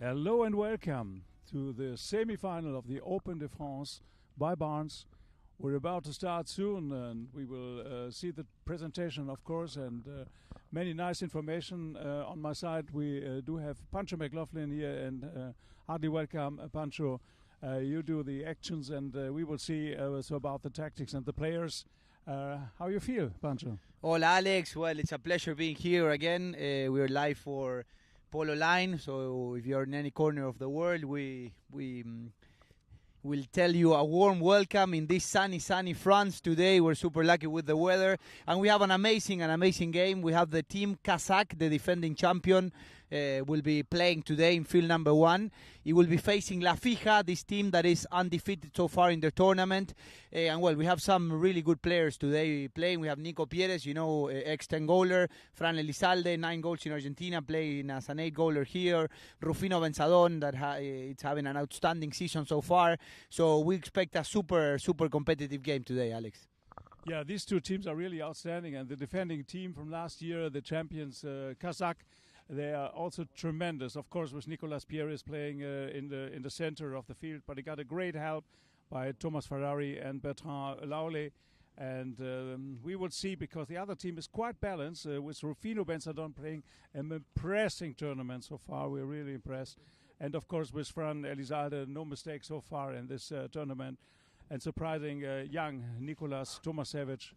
Hello and welcome to the semi-final of the Open de France by Barnes. We're about to start soon, and we will see the presentation, of course, and many nice information. On my side, we do have Pancho McLaughlin here, and heartily welcome, Pancho. You do the actions, and we will see so about the tactics and the players. How you feel, Pancho? Hola, Alex. Well, it's a pleasure being here again. We're live for Polo line, so if you're in any corner of the world, we will tell you a warm welcome in this sunny France today. We're super lucky with the weather, and we have an amazing game. We have the team Kazakh, the defending champion, will be playing today in field number 1. It will be facing La Fija, this team that is undefeated so far in the tournament. And well, we have some really good players today playing. We have Nico Pieres, ex-10 goaler, Fran Elizalde, 9 goals in Argentina, playing as an 8 goaler here. Rufino Benzadon, that it's having an outstanding season so far. So we expect a super competitive game today, Alex. Yeah, these two teams are really outstanding, and the defending team from last year, the champions Kazakh, they are also tremendous. Of course, with Nicolas Pieres playing in the center of the field, but he got a great help by Thomas Ferrari and Bertrand Laule. And we will see, because the other team is quite balanced, with Rufino Benzadon playing an impressive tournament so far. We're really impressed. And of course, with Fran Elizalde, no mistake so far in this tournament. And surprising young Nicolas Tomasevic,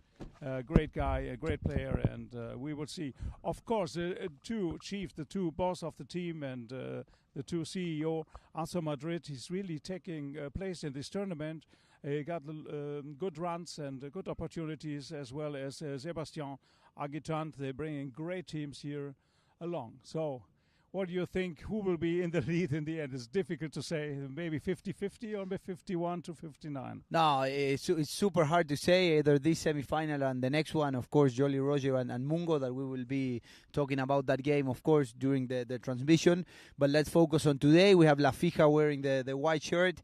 great guy, a great player, and we will see. Of course, the two boss of the team, and the two CEO, Arthur Madrid, he's really taking place in this tournament. He got good runs and good opportunities, as well as Sebastian Aguitant. They're bringing great teams here along. So, what do you think? Who will be in the lead in the end? It's difficult to say. Maybe 50-50 or maybe 51-59. No, it's super hard to say. Either this semi-final and the next one, of course, Jolly Roger and Mungo, that we will be talking about that game, of course, during the transmission. But let's focus on today. We have La Fija wearing the white shirt,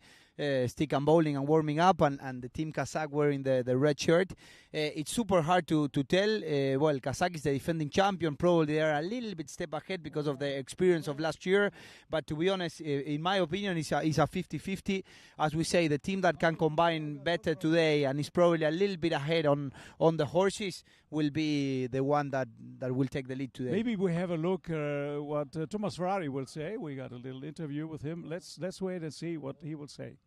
stick and bowling and warming up, and the team Kazakh wearing the red shirt. It's super hard to tell. Well, Kazakh is the defending champion. Probably they are a little bit step ahead because of the experience of last year. But to be honest, in my opinion, it's a 50-50. As we say, the team that can combine better today and is probably a little bit ahead on the horses will be the one that will take the lead today. Maybe we have a look what Thomas Ferrari will say. We got a little interview with him. Let's wait and see what he will say.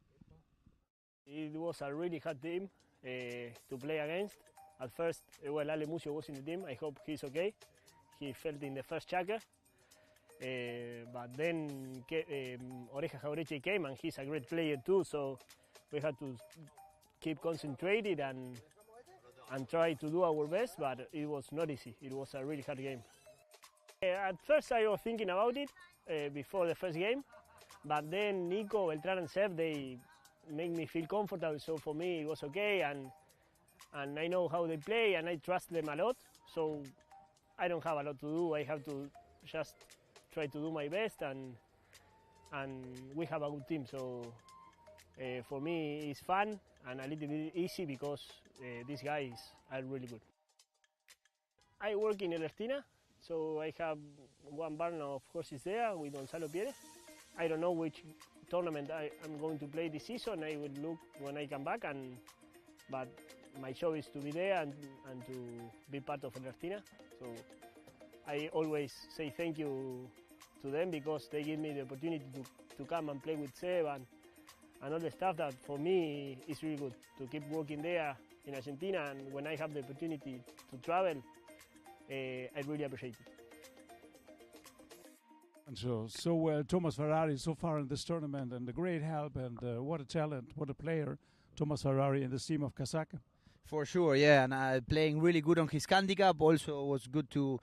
It was a really hard team to play against. At first, well, Ale Mucio was in the team. I hope he's okay. He felt in the first chukker. But then Oreja Jaureche came, and he's a great player too, so we had to keep concentrated and try to do our best, but it was not easy. It was a really hard game. At first I was thinking about it before the first game, but then Nico, Beltran and Sept, they make me feel comfortable, so for me it was okay, and I know how they play, and I trust them a lot, so I don't have a lot to do. I have to just try to do my best, and we have a good team, so for me it's fun and a little bit easy because these guys are really good. I work in Ernestina, so I have one barn of horses there with Gonzalo Pieres. I don't know which tournament I'm going to play this season. I will look when I come back, but my job is to be there and to be part of Ernestina. So I always say thank you to them, because they give me the opportunity to come and play with Seb and all the stuff that for me is really good, to keep working there in Argentina, and when I have the opportunity to travel, I really appreciate it. And so Thomas Ferrari so far in this tournament, and a great help, and what a talent, what a player, Thomas Ferrari in the team of Kazakh. For sure, yeah, and playing really good on his handicap. Also was good to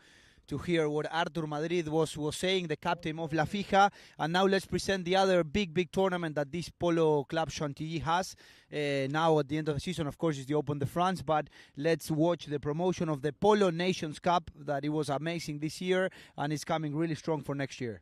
hear what Artur Madrid was saying, the captain of La Fija. And now let's present the other big tournament that this Polo club Chantilly has. Now at the end of the season, of course, is the Open de France, but let's watch the promotion of the Polo Nations Cup, that it was amazing this year and is coming really strong for next year.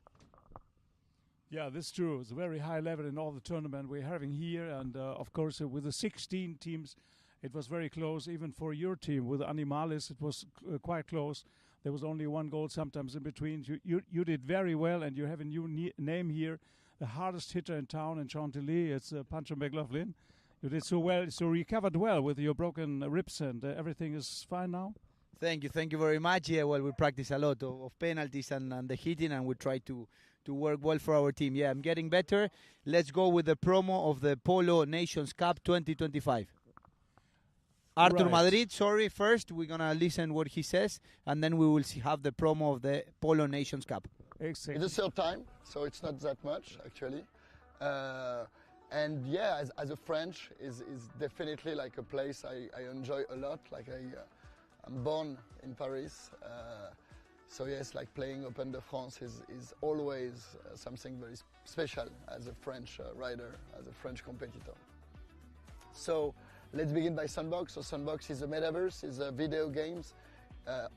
Yeah, that's true. It's a very high level in all the tournament we're having here, and of course with the 16 teams, it was very close. Even for your team with Animalis, it was quite close. There was only one goal sometimes in between. You did very well, and you have a new name here. The hardest hitter in town in Chantilly, it's Pancho McLaughlin. You did so well, so recovered well with your broken ribs, and everything is fine now? Thank you very much. Yeah, well, we practice a lot of penalties and the hitting, and we try to work well for our team. Yeah, I'm getting better. Let's go with the promo of the Polo Nations Cup 2025. Artur Right. Madrid, sorry, first we're going to listen what he says, and then we will have the promo of the Polo Nations Cup. Exactly. It's the third time, so it's not that much actually. And yeah, as a French, is definitely like a place I enjoy a lot. Like I'm born in Paris, so yes, like playing Open de France is always something very special as a French rider, as a French competitor. So let's begin by Sandbox. So Sandbox is a metaverse, is a video games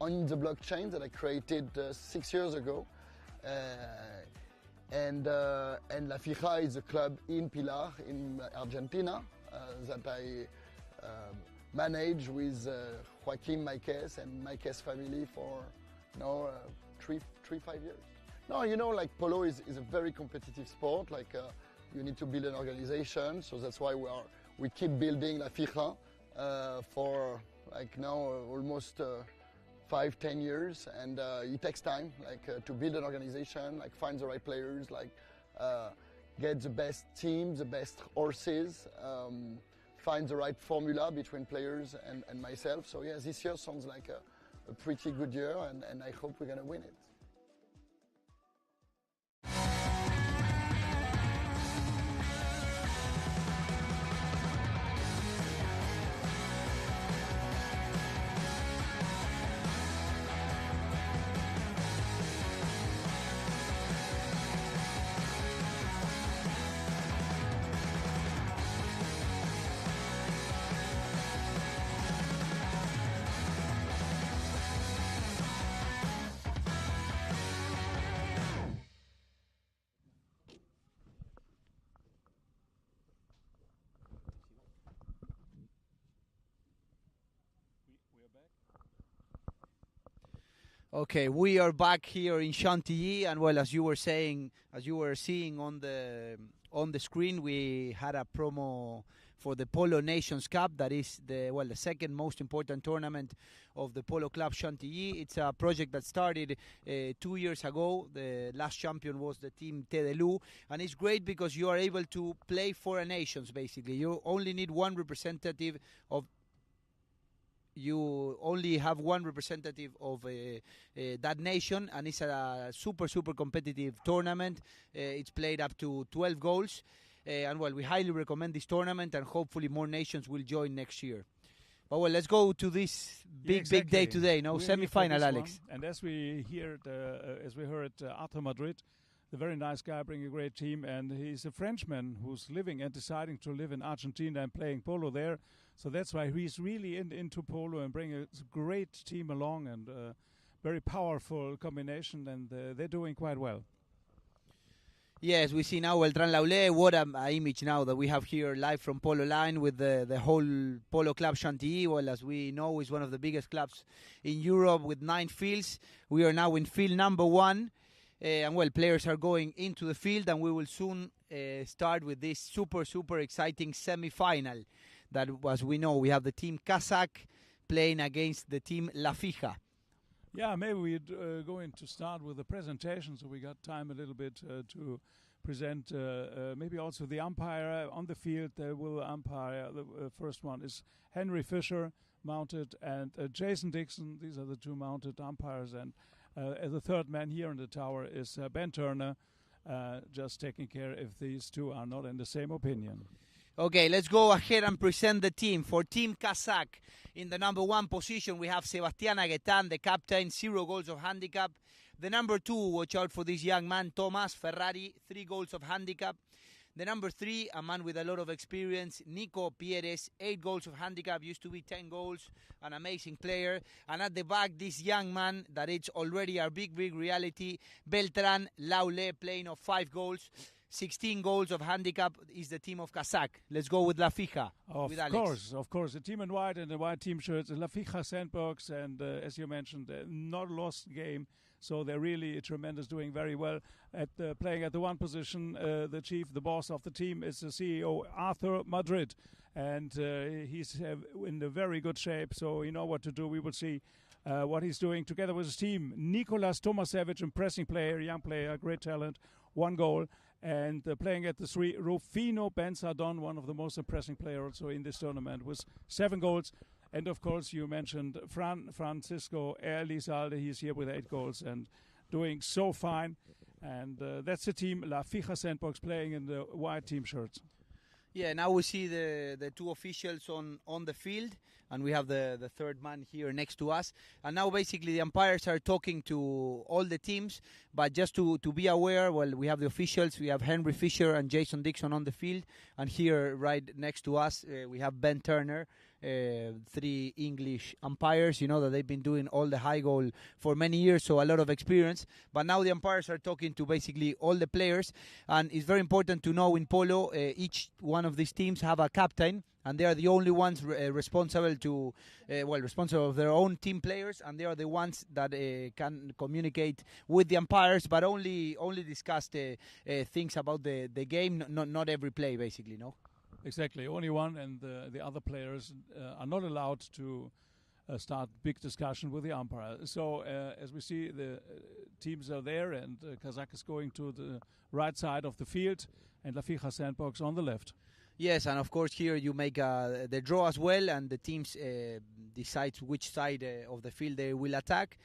on the blockchain that I created 6 years ago. And La Fija is a club in Pilar, in Argentina, that I manage with Joaquim Maikes and Maikes family for 5 years. No, like polo is a very competitive sport. Like you need to build an organization, so that's why we keep building La Fija for like now almost 5-10 years, and it takes time, like to build an organization, like find the right players, like get the best team, the best horses, find the right formula between players and myself. So yeah, this year sounds like a pretty good year, and I hope we're gonna win it. Okay, we are back here in Chantilly, and well, as you were seeing on the screen, we had a promo for the Polo Nations Cup. That is the second most important tournament of the Polo Club Chantilly. It's a project that started 2 years ago. The last champion was the team Tedelou, and it's great because you are able to play for a nations. Basically, you only need one representative of. You only have one representative of that nation, and it's a super competitive tournament. It's played up to 12 goals, and well, we highly recommend this tournament, and hopefully more nations will join next year. But well, let's go to this big day today. No, semi-final, Alex. And as we heard Artur Madrid, the very nice guy, bringing a great team, and he's a Frenchman who's living and deciding to live in Argentina and playing polo there. So that's why he's really into polo and bringing a great team along, and very powerful combination, and they're doing quite well. Yes, we see now Beltrán Laulé. What an image now that we have here live from Polo Line with the whole Polo Club Chantilly. Well, as we know, is one of the biggest clubs in Europe with 9 fields. We are now in field number 1. And well, players are going into the field, and we will soon start with this super exciting semi-final. That, as we know, we have the team Kazakh playing against the team La Fija. Yeah, maybe we're going to start with the presentation, so we got time a little bit to present maybe also the umpire on the field. They will umpire. The first one is Henry Fisher, mounted, and Jason Dixon. These are the 2 mounted umpires, and the third man here in the tower is Ben Turner, just taking care if these 2 are not in the same opinion. Okay, let's go ahead and present the team. For Team Kazakh, in the number 1 position, we have Sebastián Aguetán, the captain, 0 goals of handicap. The number 2, watch out for this young man, Thomas Ferrari, 3 goals of handicap. The number 3, a man with a lot of experience, Nico Pieres, 8 goals of handicap, used to be 10 goals, an amazing player. And at the back, this young man that it's already our big reality, Beltrán Laulé, playing of 5 goals. 16 goals of handicap is the team of Kazakh. Let's go with La Fija. With Alex. Of course. The team in white and the white team shirts, La Fija Sandbox, and as you mentioned, not a lost game. So they're really tremendous, doing very well at playing at the one position. The boss of the team is the CEO, Arthur Madrid. And he's in a very good shape, so you know what to do. We will see what he's doing together with his team. Nicolas Tomasevich, impressive player, young player, great talent, 1 goal. And playing at the 3, Rufino Benzadon, one of the most impressive players also in this tournament, with 7 goals. And of course, you mentioned Francisco Elizalde. He's here with 8 goals and doing so fine. And that's the team, La Fija Sandbox, playing in the white team shirts. Yeah, now we see the 2 officials on the field, and we have the third man here next to us. And now basically the umpires are talking to all the teams, but just to be aware, well, we have the officials, we have Henry Fisher and Jason Dixon on the field, and here right next to us we have Ben Turner, 3 English umpires, you know that they've been doing all the high goal for many years, so a lot of experience. But now the umpires are talking to basically all the players, and it's very important to know in polo, each one of these teams have a captain, and they are the only ones responsible of their own team players, and they are the ones that can communicate with the umpires, but only discuss things about the game, not every play, basically, no? Exactly, only one, and the other players are not allowed to start big discussion with the umpire. So as we see, the teams are there, and Kazakh is going to the right side of the field, and La Fija Sandbox on the left. Yes, and of course here you make the draw as well, and the teams decide which side of the field they will attack.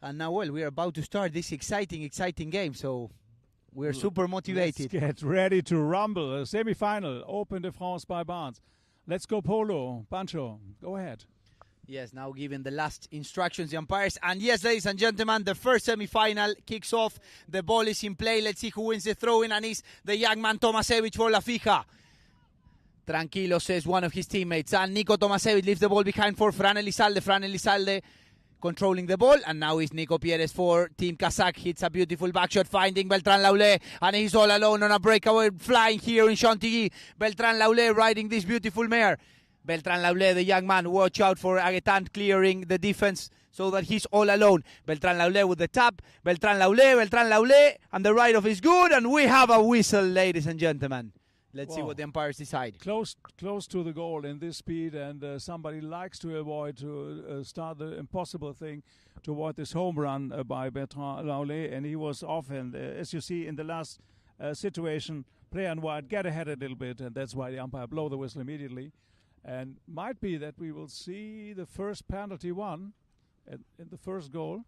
And now, well, we are about to start this exciting game, so we're super motivated. Let's get ready to rumble. A semi-final, Open de France by Barnes. Let's go Polo. Pancho, go ahead. Yes, now giving the last instructions, the umpires. And yes, ladies and gentlemen, the first semi-final kicks off. The ball is in play. Let's see who wins the throw-in, and it's the young man Tomasevich for La Fija. Tranquilo, says one of his teammates. And Nico Tomasevich leaves the ball behind for Fran Elizalde. Fran Elizalde controlling the ball, and now is Nico Pieres for Team Kazakh. Hits a beautiful backshot, finding Beltran Laulé, and he's all alone on a breakaway flying here in Chantilly. Beltran Laulé riding this beautiful mare. Beltran Laulé, the young man, watch out for Aguetan clearing the defense so that he's all alone. Beltran Laulé with the tap. Beltran Laulé, and the ride-off is good, and we have a whistle, ladies and gentlemen. Let's see what the umpires decide. Close to the goal in this speed, and somebody likes to avoid to start the impossible thing to avoid this home run by Bertrand Laulé, and he was off. And as you see in the last situation, player in white get ahead a little bit, and that's why the umpire blow the whistle immediately. And might be that we will see the first penalty won in the first goal.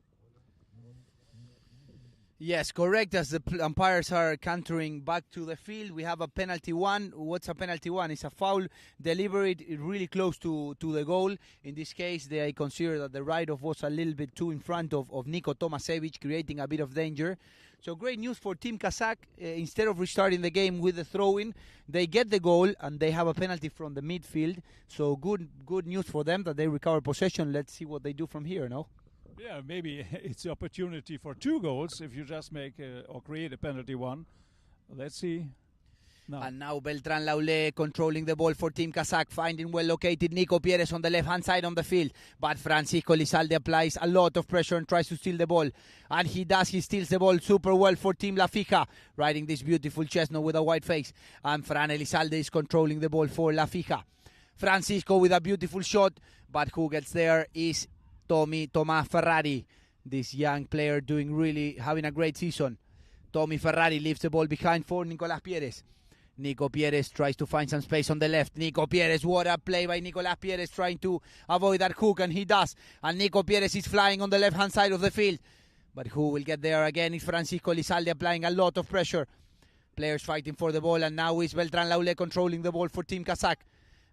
Yes, correct. As the umpires are cantering back to the field, we have a penalty one. What's a penalty one? It's a foul delivered really close to the goal. In this case, they consider that the ride-off was a little bit too in front of Nico Tomasevich, creating a bit of danger. So great news for Team Kazakh. Instead of restarting the game with the throw-in, they get the goal and they have a penalty from the midfield. So good news for them that they recover possession. Let's see what they do from here, no? Yeah, maybe it's the opportunity for 2 goals if you just make or create a penalty one. Let's see. No. And now Beltran Laulé controlling the ball for Team Kazakh, finding well-located Nico Pieres on the left-hand side on the field. But Francisco Elizalde applies a lot of pressure and tries to steal the ball. And he does. He steals the ball super well for Team La Fija, riding this beautiful chestnut with a white face. And Fran Elizalde is controlling the ball for La Fija. Francisco with a beautiful shot, but who gets there is Thomas Ferrari, this young player having a great season. Tommy Ferrari leaves the ball behind for Nicolas Pieres. Nico Pieres tries to find some space on the left. Nico Pieres, what a play by Nicolas Pieres, trying to avoid that hook, and he does. And Nico Pieres is flying on the left-hand side of the field. But who will get there again is Francisco Elizalde, applying a lot of pressure. Players fighting for the ball, and now is Beltran Laulé controlling the ball for Team Kazakh.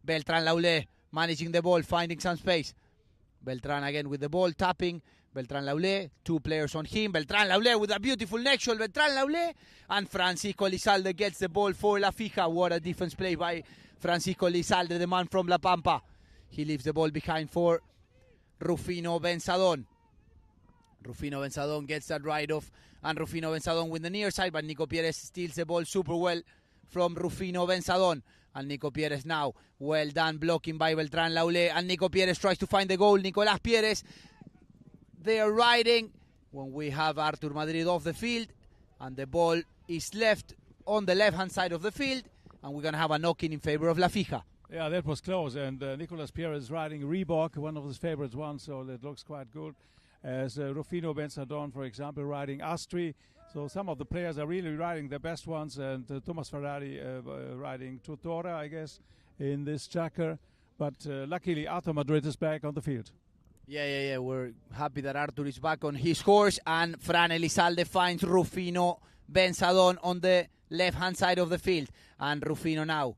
Beltran Laulé managing the ball, finding some space. Beltran again with the ball, tapping. Beltran Laulé, 2 players on him. Beltran Laulé with a beautiful neck shot. Beltran Laulé, and Francisco Elizalde gets the ball for La Fija. What a defense play by Francisco Elizalde, the man from La Pampa. He leaves the ball behind for Rufino Benzadon. Rufino Benzadon gets that right off, and Rufino Benzadon with the near side, but Nico Pieres steals the ball super well from Rufino Benzadon. And Nico Pieres now, well done, blocking by Beltran Laulé, and Nico Pieres tries to find the goal. Nicolás Pieres, they are riding when we have Artur Madrid off the field, and the ball is left on the left-hand side of the field, and we're going to have a knock-in in favor of La Fija. Yeah, that was close, and Nicolás Pieres is riding Reebok, one of his favorites ones, so that looks quite good. As Rufino Benzadon, for example, riding Astri. So some of the players are really riding their best ones, and Thomas Ferrari riding Tutora, I guess, in this chukker. But luckily, Artur Madrid is back on the field. Yeah. We're happy that Artur is back on his horse, and Fran Elizalde finds Rufino Benzadon on the left-hand side of the field. And Rufino now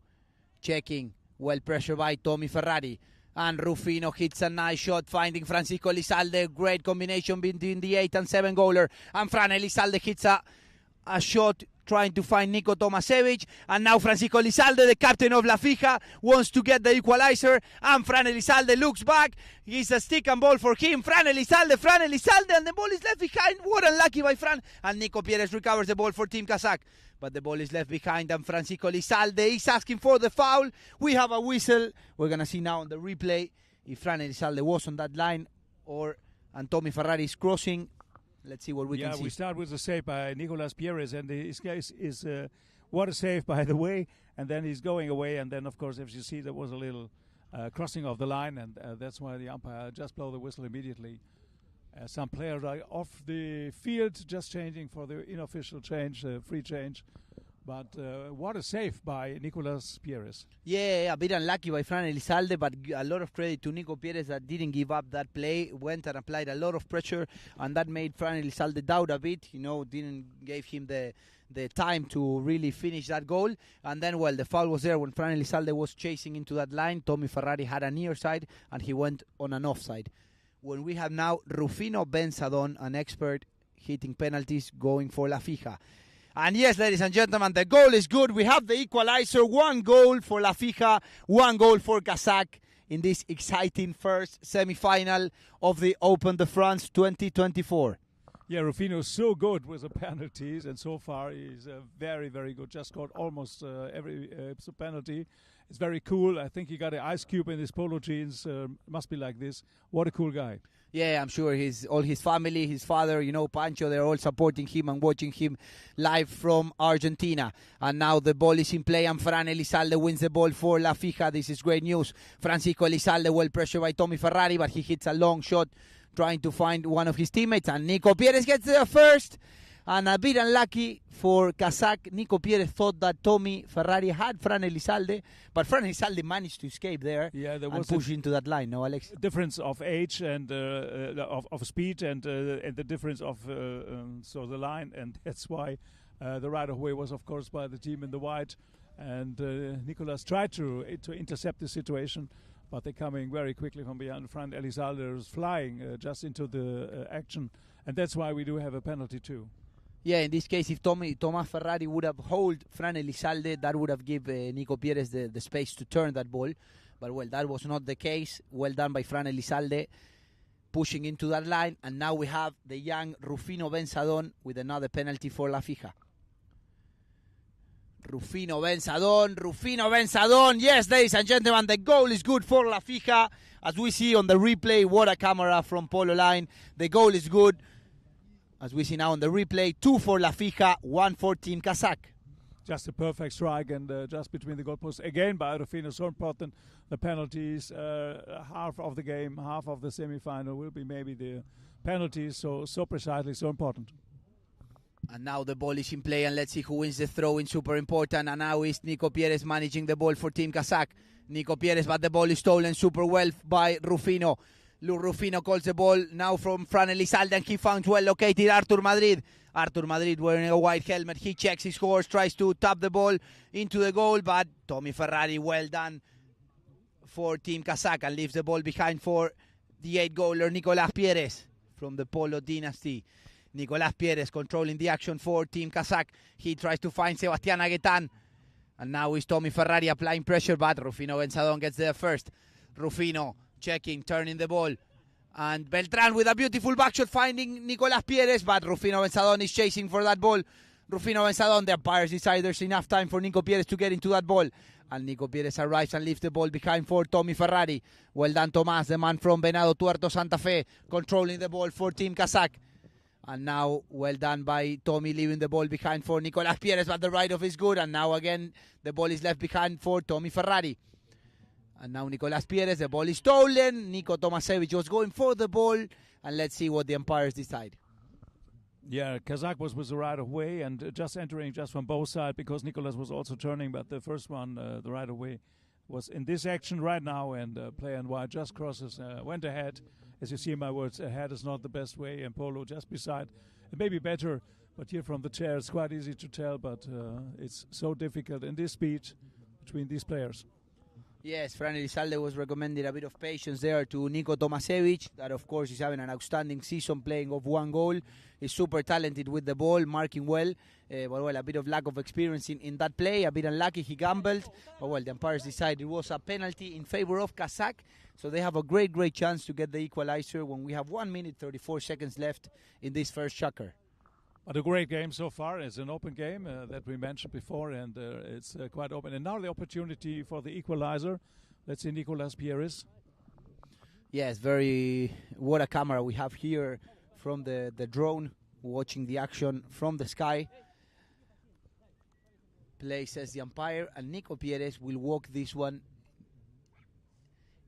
checking, well pressured by Tommy Ferrari. And Rufino hits a nice shot, finding Francisco Elizalde. Great combination between the 8 and 7 goaler. And Fran Elizalde hits a shot trying to find Nico Tomasevich. And now Francisco Elizalde, the captain of La Fija, wants to get the equalizer. And Fran Elizalde looks back. It's a stick and ball for him. Fran Elizalde, and the ball is left behind. What unlucky by Fran. And Nico Pieres recovers the ball for Team Kazakh. But the ball is left behind, and Francisco Elizalde is asking for the foul. We have a whistle. We're going to see now on the replay if Fran Elizalde was on that line and Tommy Ferrari is crossing. Let's see what we can see. Yeah, we start with the save by Nicolás Pieres, and his case is what a save, by the way. And then he's going away, and then, of course, if you see, there was a little crossing of the line, and that's why the umpire just blew the whistle immediately. Some players are off the field, just changing for the unofficial change, free change. But what a save by Nicolás Pieres. Yeah, a bit unlucky by Fran Elizalde, but a lot of credit to Nico Pieres that didn't give up that play, went and applied a lot of pressure, and that made Fran Elizalde doubt a bit, didn't give him the time to really finish that goal. And then, the foul was there when Fran Elizalde was chasing into that line. Tommy Ferrari had a near side, and he went on an offside. When we have now Rufino Benzadon, an expert hitting penalties, going for La Fija. And yes, ladies and gentlemen, the goal is good. We have the equalizer. 1 goal for La Fija, 1 goal for Kazakh in this exciting first semi-final of the Open de France 2024. Yeah, Rufino is so good with the penalties, and so far he's very, very good. Just scored almost every penalty. It's very cool. I think he got an ice cube in his polo jeans. Must be like this. What a cool guy. Yeah, I'm sure all his family, his father, Pancho, they're all supporting him and watching him live from Argentina. And now the ball is in play, and Fran Elizalde wins the ball for La Fija. This is great news. Francisco Elizalde, well pressured by Tommy Ferrari, but he hits a long shot trying to find one of his teammates. And Nico Pieres gets there first. And a bit unlucky for Kazakh. Nico Pieres thought that Tommy Ferrari had Fran Elizalde, but Fran Elizalde managed to escape there and push into that line. No, Alex? Difference of age and of speed and the difference of the line, and that's why the right of way was, of course, by the team in the white. And Nicolas tried to intercept the situation, but they're coming very quickly from behind. Fran Elizalde is flying just into the action, and that's why we do have a penalty too. Yeah, in this case, if Thomas Ferrari would have held Fran Elizalde, that would have given Nico Pieres the space to turn that ball. But, that was not the case. Well done by Fran Elizalde, pushing into that line. And now we have the young Rufino Benzadon with another penalty for La Fija. Rufino Benzadon. Yes, ladies and gentlemen, the goal is good for La Fija. As we see on the replay, what a camera from Polo line. The goal is good. As we see now on the replay, 2 for La Fija, 1 for Team Kazakh. Just a perfect strike, and just between the goalposts. Again, by Rufino, so important. The penalties, half of the game, half of the semi-final will be maybe the penalties, so precisely, so important. And now the ball is in play, and let's see who wins the throw-in, super important. And now is Nico Pieres managing the ball for Team Kazakh. Nico Pieres, but the ball is stolen super well by Rufino. Rufino calls the ball now from Fran Elizalde, and he found well-located Artur Madrid. Artur Madrid wearing a white helmet. He checks his horse, tries to tap the ball into the goal, but Tommy Ferrari, well done for Team Kazakh, and leaves the ball behind for the 8-goaler Nicolás Pieres from the Polo dynasty. Nicolás Pieres controlling the action for Team Kazakh. He tries to find Sebastián Aguetán, and now is Tommy Ferrari applying pressure, but Rufino Benzadon gets there first. Rufino checking, turning the ball. And Beltran with a beautiful backshot finding Nicolas Pieres, but Rufino Benzadon is chasing for that ball. Rufino Benzadon, the umpires decide there's enough time for Nico Pieres to get into that ball. And Nico Pieres arrives and leaves the ball behind for Tommy Ferrari. Well done, Tomas, the man from Venado Tuerto Santa Fe, controlling the ball for Team Kazakh. And now, well done by Tommy, leaving the ball behind for Nicolas Pieres, but the ride-off is good. And now again, the ball is left behind for Tommy Ferrari. And now Nicolas Pieres, the ball is stolen. Nico Tomasevich was going for the ball. And let's see what the umpires decide. Yeah, Kazakh was the right of way and just entering just from both sides because Nicolas was also turning, but the first one, the right of way, was in this action right now, and player in white just crosses, went ahead. As you see in my words, ahead is not the best way, and Polo just beside. It may be better, but here from the chair it's quite easy to tell, but it's so difficult in this speed between these players. Yes, Fran Elizalde was recommending a bit of patience there to Nico Tomasevich, that of course is having an outstanding season, playing off one goal. He's super talented with the ball, marking well, but well, a bit of lack of experience in that play, a bit unlucky, he gambled, but well, the umpires decided it was a penalty in favor of Kazakh, so they have a great chance to get the equalizer when we have 1 minute 34 seconds left in this first chukker. But a great game so far. It's an open game that we mentioned before, and it's quite open. And now the opportunity for the equalizer. Let's see Nicolas Pieres. Yes, what a camera we have here from the drone, watching the action from the sky. Play, says the umpire, and Nico Pieres will walk this one.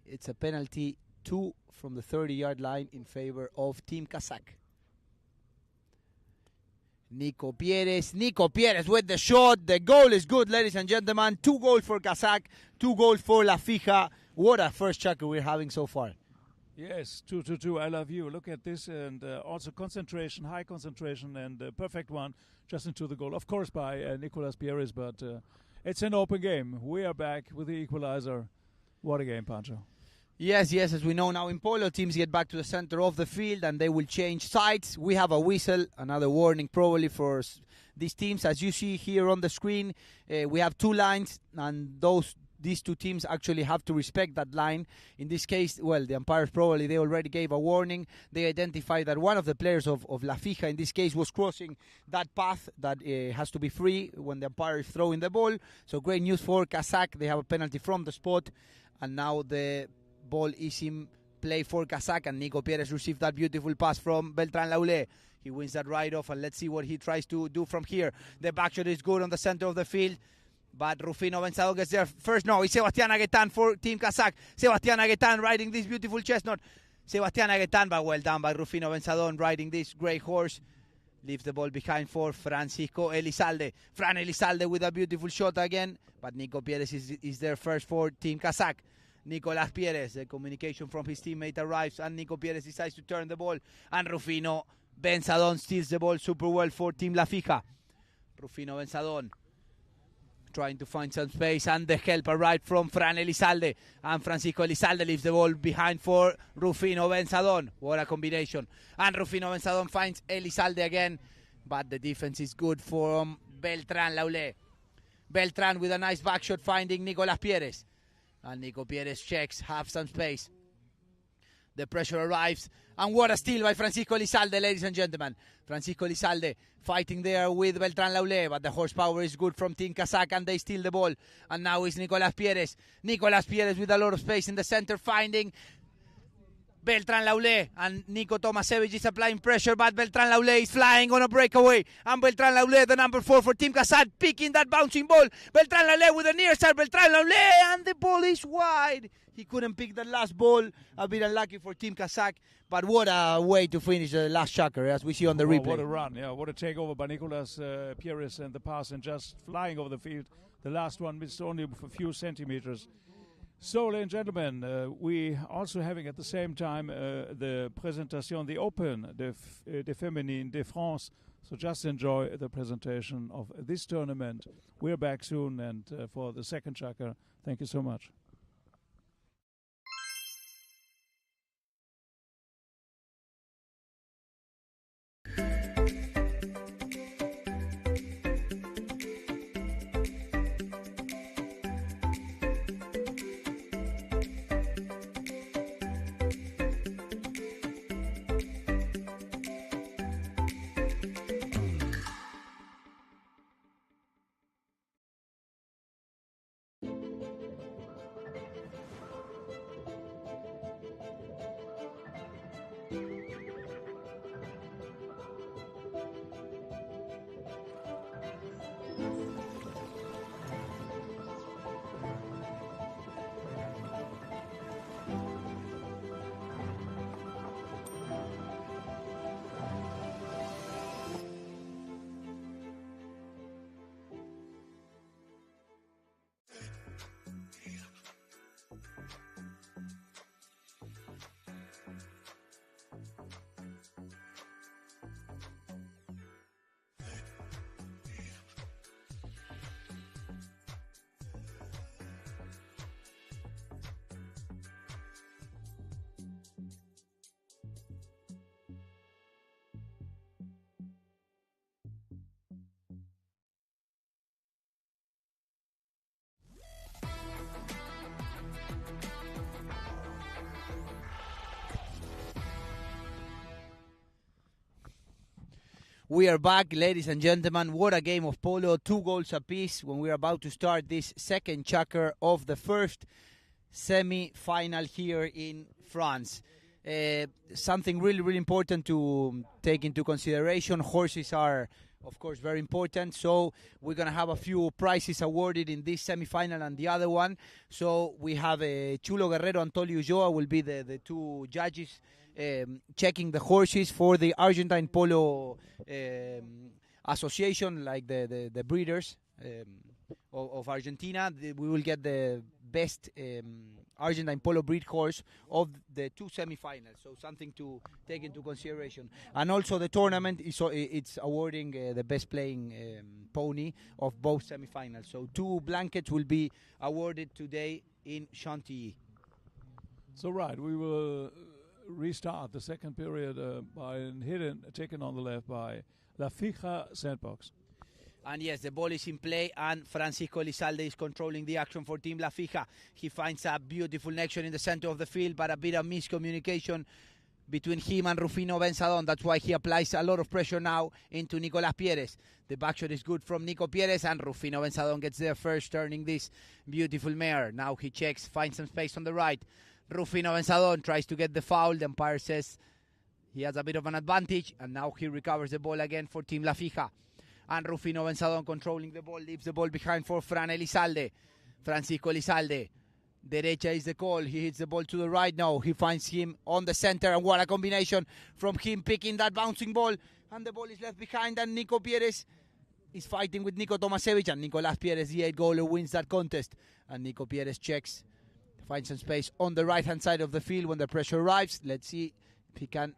It's a penalty, 2 from the 30-yard line in favor of Team Kazakh. Nico Pieres with the shot. The goal is good, ladies and gentlemen. 2 goals for Kazakh, 2 goals for La Fija. What a first chukker we're having so far. Yes, 2-2. I love you. Look at this, and also concentration, high concentration, and perfect one just into the goal. Of course, by Nicolas Pieres, but it's an open game. We are back with the equalizer. What a game, Pancho. Yes, as we know now in Polo, teams get back to the center of the field and they will change sides. We have a whistle, another warning probably for these teams. As you see here on the screen, we have 2 lines, and these 2 teams actually have to respect that line. In this case, well, the umpires probably, they already gave a warning. They identified that one of the players of La Fija, in this case, was crossing that path that has to be free when the umpire is throwing the ball. So great news for Kazakh. They have a penalty from the spot, and now the ball is in play for Kazakh, and Nico Pieres received that beautiful pass from Beltran Laulé. He wins that right-off, and let's see what he tries to do from here. The backshot is good on the center of the field, but Rufino Benzadon gets there first. No, it's Sebastián Aguetán for Team Kazakh. Sebastián Aguetán riding this beautiful chestnut. Sebastián Aguetán, but well done by Rufino Benzadon riding this great horse. Leaves the ball behind for Francisco Elizalde. Fran Elizalde with a beautiful shot again, but Nico Pieres is there first for Team Kazakh. Nicolas Pieres, the communication from his teammate arrives, and Nico Pieres decides to turn the ball, and Rufino Benzadon steals the ball super well for Team La Fija. Rufino Benzadon trying to find some space, and the help arrived from Fran Elizalde, and Francisco Elizalde leaves the ball behind for Rufino Benzadon. What a combination. And Rufino Benzadon finds Elizalde again, but the defense is good from Beltran Laulé. Beltran with a nice backshot finding Nicolas Pieres. And Nico Pieres checks, have some space. The pressure arrives, and what a steal by Francisco Elizalde, ladies and gentlemen. Francisco Elizalde fighting there with Beltran Laulé, but the horsepower is good from Team Kazakh, and they steal the ball. And now it's Nicolas Pieres. Nicolas Pieres with a lot of space in the center, finding Beltran Laulé, and Nico Tomasevich is applying pressure, but Beltran Laulé is flying on a breakaway, and Beltran Laulé, the number 4 for Team Kazakh, picking that bouncing ball. Beltran Laulé with the near side, Beltran Laulé, and the ball is wide. He couldn't pick the last ball, a bit unlucky for Team Kazakh, but what a way to finish the last chukker, as we see on the replay. What a run, yeah, what a takeover by Nicolas Pieres, and the pass, and just flying over the field. The last one missed only for a few centimeters. So, ladies and gentlemen, we also having at the same time the presentation, the Open de Féminine de France. So just enjoy the presentation of this tournament. We're back soon, and for the second chukker, thank you so much. We are back, ladies and gentlemen. What a game of polo, 2 goals apiece when we're about to start this second chukker of the first semi-final here in France. Something really important to take into consideration. Horses are, of course, very important. So we're going to have a few prizes awarded in this semi-final and the other one. So we have Chulo Guerrero and Tolio Ulloa will be the two judges checking the horses for the Argentine Polo Association, like the breeders of Argentina. We will get the best Argentine Polo breed horse of the two semi-finals, so something to take into consideration. And also the tournament it's awarding the best playing pony of both semi-finals. So 2 blankets will be awarded today in Chantilly. So right, we will restart the second period by a hidden taken on the left by La Fija Sandbox. And yes, the ball is in play, and Francisco Elizalde is controlling the action for Team La Fija. He finds a beautiful connection in the center of the field, but a bit of miscommunication between him and Rufino Benzadon. That's why he applies a lot of pressure now into Nicolas Pieres. The backshot is good from Nico Pieres, and Rufino Benzadon gets there first, turning this beautiful mare. Now he checks, finds some space on the right. Rufino Benzadon tries to get the foul. The umpire says he has a bit of an advantage, and now he recovers the ball again for Team La Fija. And Rufino Benzadon controlling the ball, leaves the ball behind for Fran Elizalde. Francisco Elizalde. Derecha is the call. He hits the ball to the right now. He finds him on the center, and what a combination from him picking that bouncing ball. And the ball is left behind, and Nico Pieres is fighting with Nico Tomasevich, and Nicolas Pieres, the 8-goaler, wins that contest. And Nico Pieres checks, finds some space on the right-hand side of the field when the pressure arrives. Let's see if he can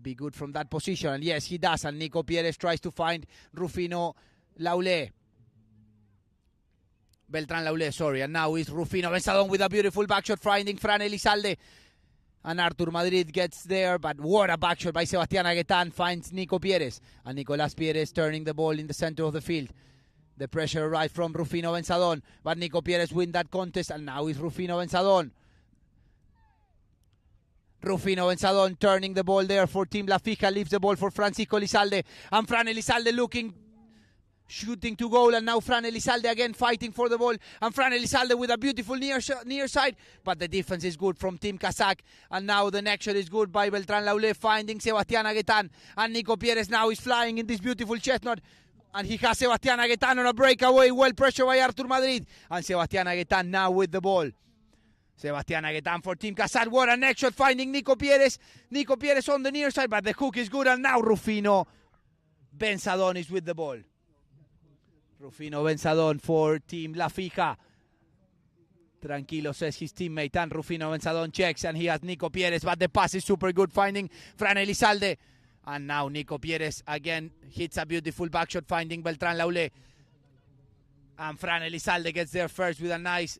be good from that position. And yes, he does. And Nico Pieres tries to find Rufino Laulé. Beltrán Laulé, sorry. And now is Rufino Benzadon with a beautiful backshot, finding Fran Elizalde. And Artur Madrid gets there, but what a backshot by Sebastián Aguetán, finds Nico Pieres. And Nicolás Pieres turning the ball in the center of the field. The pressure arrived from Rufino Benzadon, but Nico Pieres win that contest, and now is Rufino Benzadon. Rufino Benzadon turning the ball there for Team La Fija, leaves the ball for Francisco Elizalde, and Fran Elizalde looking, shooting to goal, and now Fran Elizalde again fighting for the ball, and Fran Elizalde with a beautiful near side, but the defense is good from Team Kazakh, and now the next shot is good by Beltrán Laulé, finding Sebastián Aguetán, and Nico Pieres now is flying in this beautiful chestnut, and he has Sebastián Aguetán on a breakaway, well pressured by Artur Madrid, and Sebastián Aguetán now with the ball. Sebastián Aguetán for Team Kazakh. What a next shot, finding Nico Pieres. Nico Pieres on the near side, but the hook is good, and now Rufino Benzadon is with the ball. Rufino Benzadon for Team La Fija. Tranquilo, says his teammate, and Rufino Benzadon checks, and he has Nico Pieres, but the pass is super good, finding Fran Elizalde. And now Nico Pieres again hits a beautiful backshot, finding Beltrán Laulé. And Fran Elizalde gets there first with a nice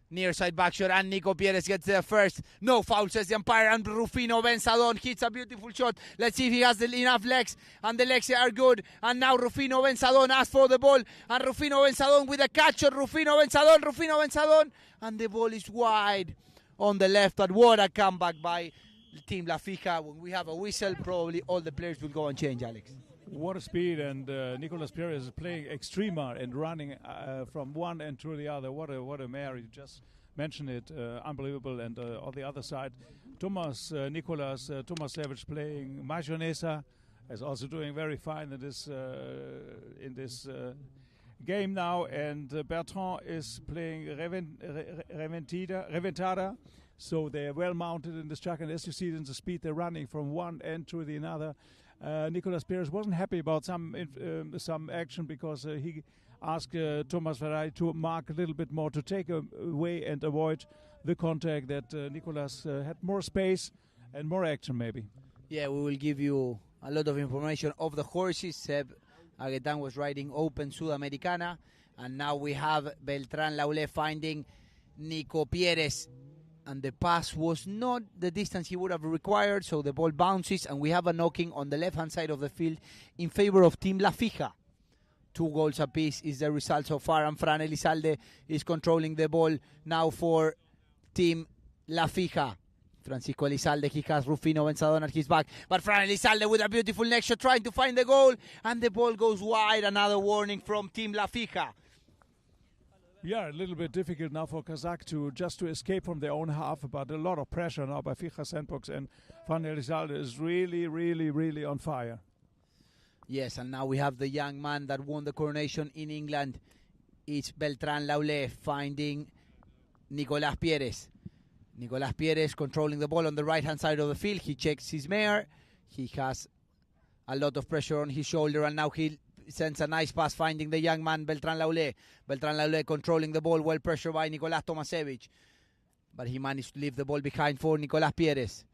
near side backshot, and Nico Pieres gets there first. No foul, says the umpire, and Rufino Benzadon hits a beautiful shot. Let's see if he has enough legs, and the legs are good. And now Rufino Benzadon asks for the ball, and Rufino Benzadon with a catch on Rufino Benzadon, and the ball is wide on the left. But what a comeback by Team La Fija. When we have a whistle, probably all the players will go and change, Alex. What a speed, and Nicolas Pieres is playing extrema and running from one end to the other. What a mare, you just mentioned it, unbelievable. And on the other side, Nicolas Tomasevich playing Mayonesa, is also doing very fine in this game now. And Bertrand is playing Reventada. So they're well mounted in this track, and as you see in the speed, they're running from one end to the other. Nicolas Pieres wasn't happy about some action because he asked Thomas Ferrari to mark a little bit more, to take away and avoid the contact, that Nicolas had more space and more action maybe. Yeah, we will give you a lot of information of the horses. Sept Aguetán was riding Open Sudamericana, and now we have Beltrán Laulé finding Nico Pieres. And the pass was not the distance he would have required, so the ball bounces, and we have a knocking on the left-hand side of the field in favor of Team La Fija. 2 goals apiece is the result so far, and Fran Elizalde is controlling the ball now for Team La Fija. Francisco Elizalde, he has Rufino Benzadon at his back. But Fran Elizalde with a beautiful next shot trying to find the goal. And the ball goes wide. Another warning from Team La Fija. Yeah, a little bit difficult now for Kazakh to escape from their own half, but a lot of pressure now by Fija Sandbox, and Fran Elizalde is really, really, really on fire. Yes, and now we have the young man that won the coronation in England. It's Beltrán Laulé finding Nicolás Pieres. Nicolás Pieres controlling the ball on the right-hand side of the field. He checks his mare. He has a lot of pressure on his shoulder, and now he sends a nice pass finding the young man Beltrán Laulé. Beltrán Laulé controlling the ball, well pressured by Nicolás Tomasevich. But he managed to leave the ball behind for Nicolás Pieres.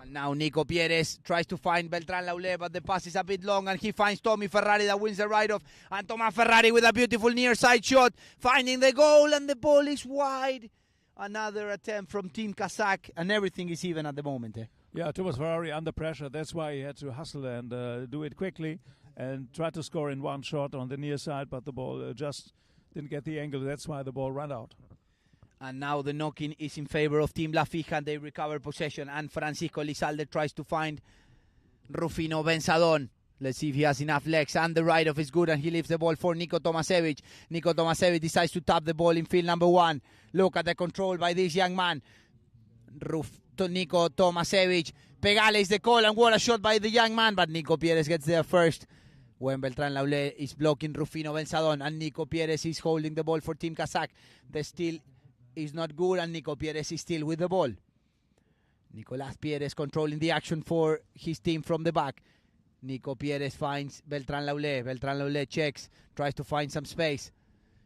And now Nico Pieres tries to find Beltrán Laulé, but the pass is a bit long, and he finds Tommy Ferrari that wins the ride-off. And Tomás Ferrari with a beautiful near-side shot, finding the goal, and the ball is wide. Another attempt from Team Kazakh, and everything is even at the moment. Yeah, Thomas Ferrari under pressure. That's why he had to hustle and do it quickly and try to score in one shot on the near side, but the ball just didn't get the angle. That's why the ball ran out. And now the knocking is in favor of Team La Fija, and they recover possession. And Francisco Elizalde tries to find Rufino Benzadon. Let's see if he has enough legs. And the ride-off is good, and he leaves the ball for Nico Tomasevich. Nico Tomasevich decides to tap the ball in field number 1. Look at the control by this young man. Nico Tomasevich. Pegale is the call, and what a shot by the young man. But Nico Pieres gets there first when Beltrán Laulé is blocking Rufino Benzadon. And Nico Pieres is holding the ball for Team Kazakh. The steal is not good, and Nico Pieres is still with the ball. Nicolás Pieres controlling the action for his team from the back. Nico Pieres finds Beltrán Laulé. Beltrán Laulé checks, tries to find some space.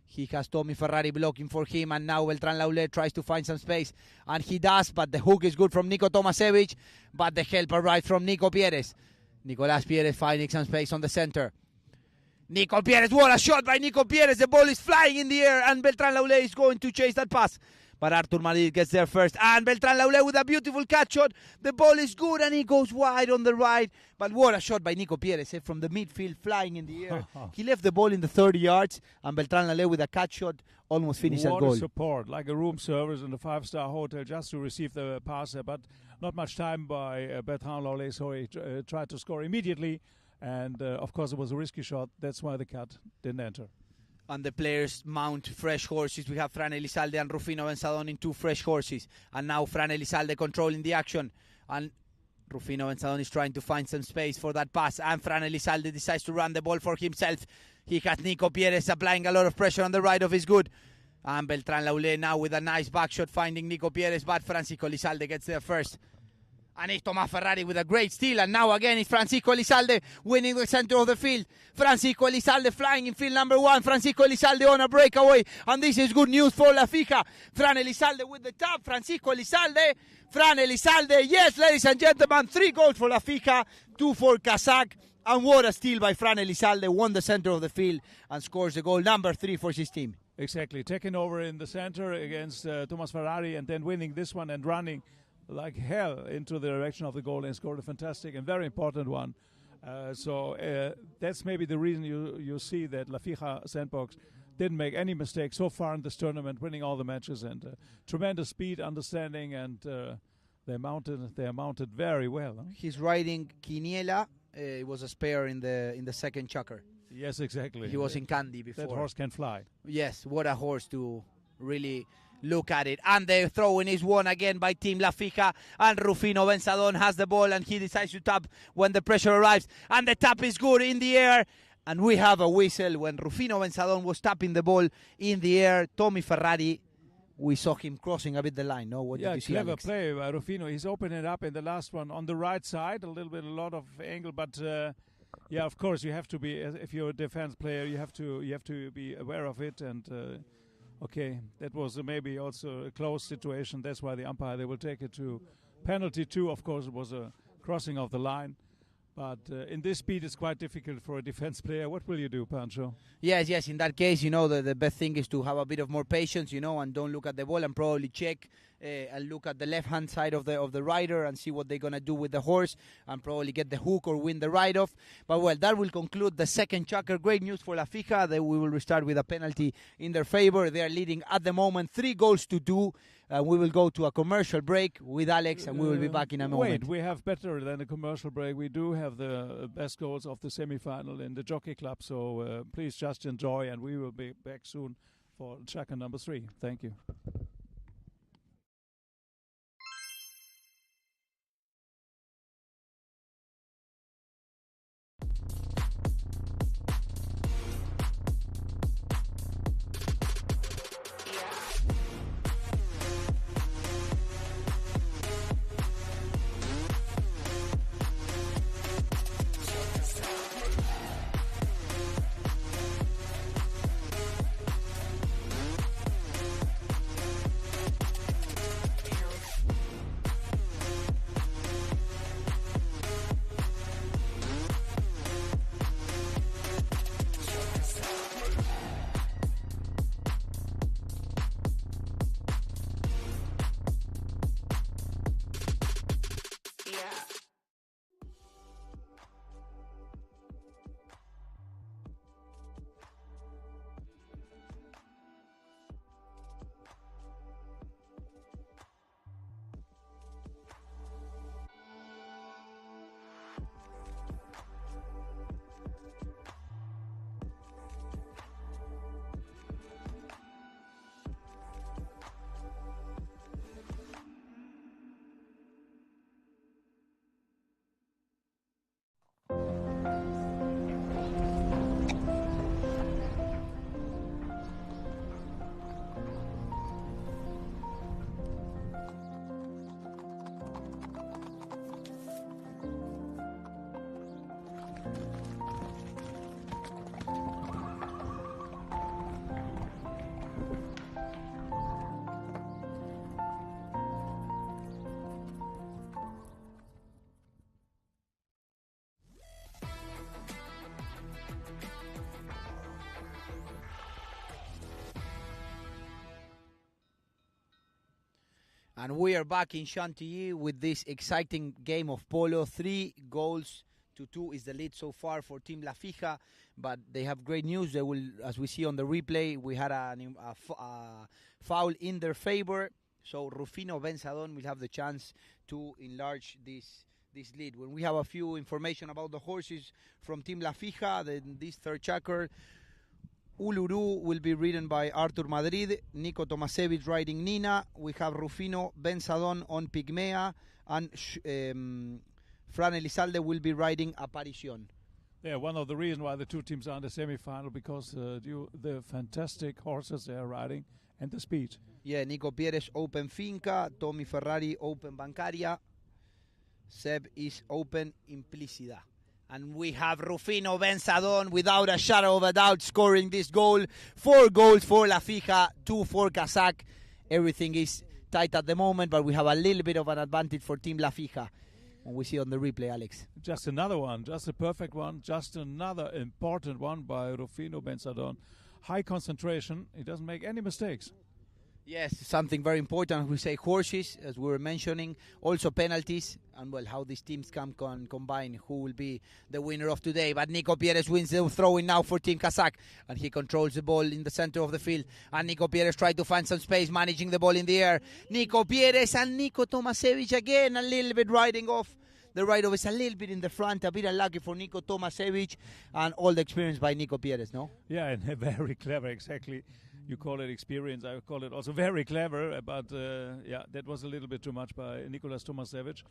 He has Tommy Ferrari blocking for him, and now Beltrán Laulé tries to find some space. And he does, but the hook is good from Nico Tomasevich, but the help arrived from Nico Pieres. Nicolás Pieres finding some space on the center. Nico Pieres, what a shot by Nico Pieres. The ball is flying in the air, and Beltrán Laulé is going to chase that pass. But Artur Madrid gets there first. And Beltrán Laulé with a beautiful catch shot. The ball is good, and he goes wide on the right. But what a shot by Nico Pieres from the midfield, flying in the air. He left the ball in the 30 yards, and Beltrán Laulé with a catch shot almost finished that goal. What a support, like a room service in a 5-star hotel just to receive the pass. But not much time by Beltrán Laulé, so he tried to score immediately. And, of course, it was a risky shot. That's why the cut didn't enter. And the players mount fresh horses. We have Fran Elizalde and Rufino Benzadon in 2 fresh horses. And now Fran Elizalde controlling the action. And Rufino Benzadon is trying to find some space for that pass. And Fran Elizalde decides to run the ball for himself. He has Nico Pieres applying a lot of pressure on the right of his good. And Beltrán Laulé now with a nice back shot finding Nico Pieres. But Francisco Elizalde gets there first. And it's Tomás Ferrari with a great steal. And now again it's Francisco Elizalde winning the center of the field. Francisco Elizalde flying in field number 1. Francisco Elizalde on a breakaway. And this is good news for La Fija. Fran Elizalde with the tap. Francisco Elizalde. Fran Elizalde. Yes, ladies and gentlemen. 3 goals for La Fija. 2 for Kazakh. And what a steal by Fran Elizalde. Won the center of the field and scores the goal number 3 for his team. Exactly. Taking over in the center against Tomás Ferrari, and then winning this one and running like hell into the direction of the goal and scored a fantastic and very important one. So that's maybe the reason you see that La Fija Sandbox didn't make any mistake so far in this tournament, winning all the matches, and tremendous speed, understanding, and they mounted very well. Huh? He's riding Quiniela. It was a spare in the second chukker. Yes, exactly. He was in Candy before. That horse can fly. Yes, what a horse to really look at it. And the throw-in is won again by Team La Fija. And Rufino Benzadon has the ball, and he decides to tap when the pressure arrives. And the tap is good in the air. And we have a whistle when Rufino Benzadon was tapping the ball in the air. Tommy Ferrari, we saw him crossing a bit the line. No, what did you see, clever Alex? play by Rufino. He's opening it up in the last one on the right side, a lot of angle, but yeah, of course you have to be, if you're a defense player, you have to be aware of it. And okay, that was maybe also a close situation. That's why the umpire, they will take it to penalty 2. Of course, it was a crossing of the line. But in this speed, it's quite difficult for a defense player. What will you do, Pancho? Yes. In that case, the best thing is to have a bit of more patience, and don't look at the ball and probably check and look at the left-hand side of the rider and see what they're going to do with the horse and probably get the hook or win the ride-off. But, well, that will conclude the second chukker. Great news for La Fija. We will restart with a penalty in their favor. They are leading at the moment 3 goals to 2. We will go to a commercial break with Alex, and we will be back in a moment. Wait, we have better than a commercial break. We do have the best goals of the semi-final in the Jockey Club, so please just enjoy, and we will be back soon for chukker number 3. Thank you. And we are back in Chantilly with this exciting game of polo. 3-2 is the lead so far for Team La Fija, but they have great news. They will, as we see on the replay, we had a foul in their favor, so Rufino Benzadon will have the chance to enlarge this lead. When we have a few information about the horses from Team La Fija, then this third chukker, Uluru will be ridden by Artur Madrid, Nico Tomasevich riding Nina. We have Rufino Benzadon on Pygmea, and Fran Elizalde will be riding Aparición. Yeah, one of the reasons why the two teams are in the semi-final, because the fantastic horses they are riding and the speed. Yeah, Nico Pieres Open Finca, Tommy Ferrari Open Bancaria, Sept is Open Implicida. And we have Rufino Benzadon, without a shadow of a doubt, scoring this goal. 4 goals for La Fija, 2 for Kazakh. Everything is tight at the moment, but we have a little bit of an advantage for Team La Fija. And we see on the replay, Alex. Just another one, just a perfect one, just another important one by Rufino Benzadon. High concentration, he doesn't make any mistakes. Yes, something very important. We say horses, as we were mentioning, also penalties, and well, how these teams can combine, who will be the winner of today. But Nico Pieres wins the throwing now for Team Kazakh, and he controls the ball in the center of the field. And Nico Pieres tried to find some space, managing the ball in the air. Nico Pieres and Nico Tomasevich again, a little bit riding off. The ride-off is a little bit in the front, a bit unlucky for Nico Tomasevich, and all the experience by Nico Pieres, no? Yeah, and very clever, exactly. You call it experience, I call it also very clever, but yeah, that was a little bit too much by Nicolas Tomasevich.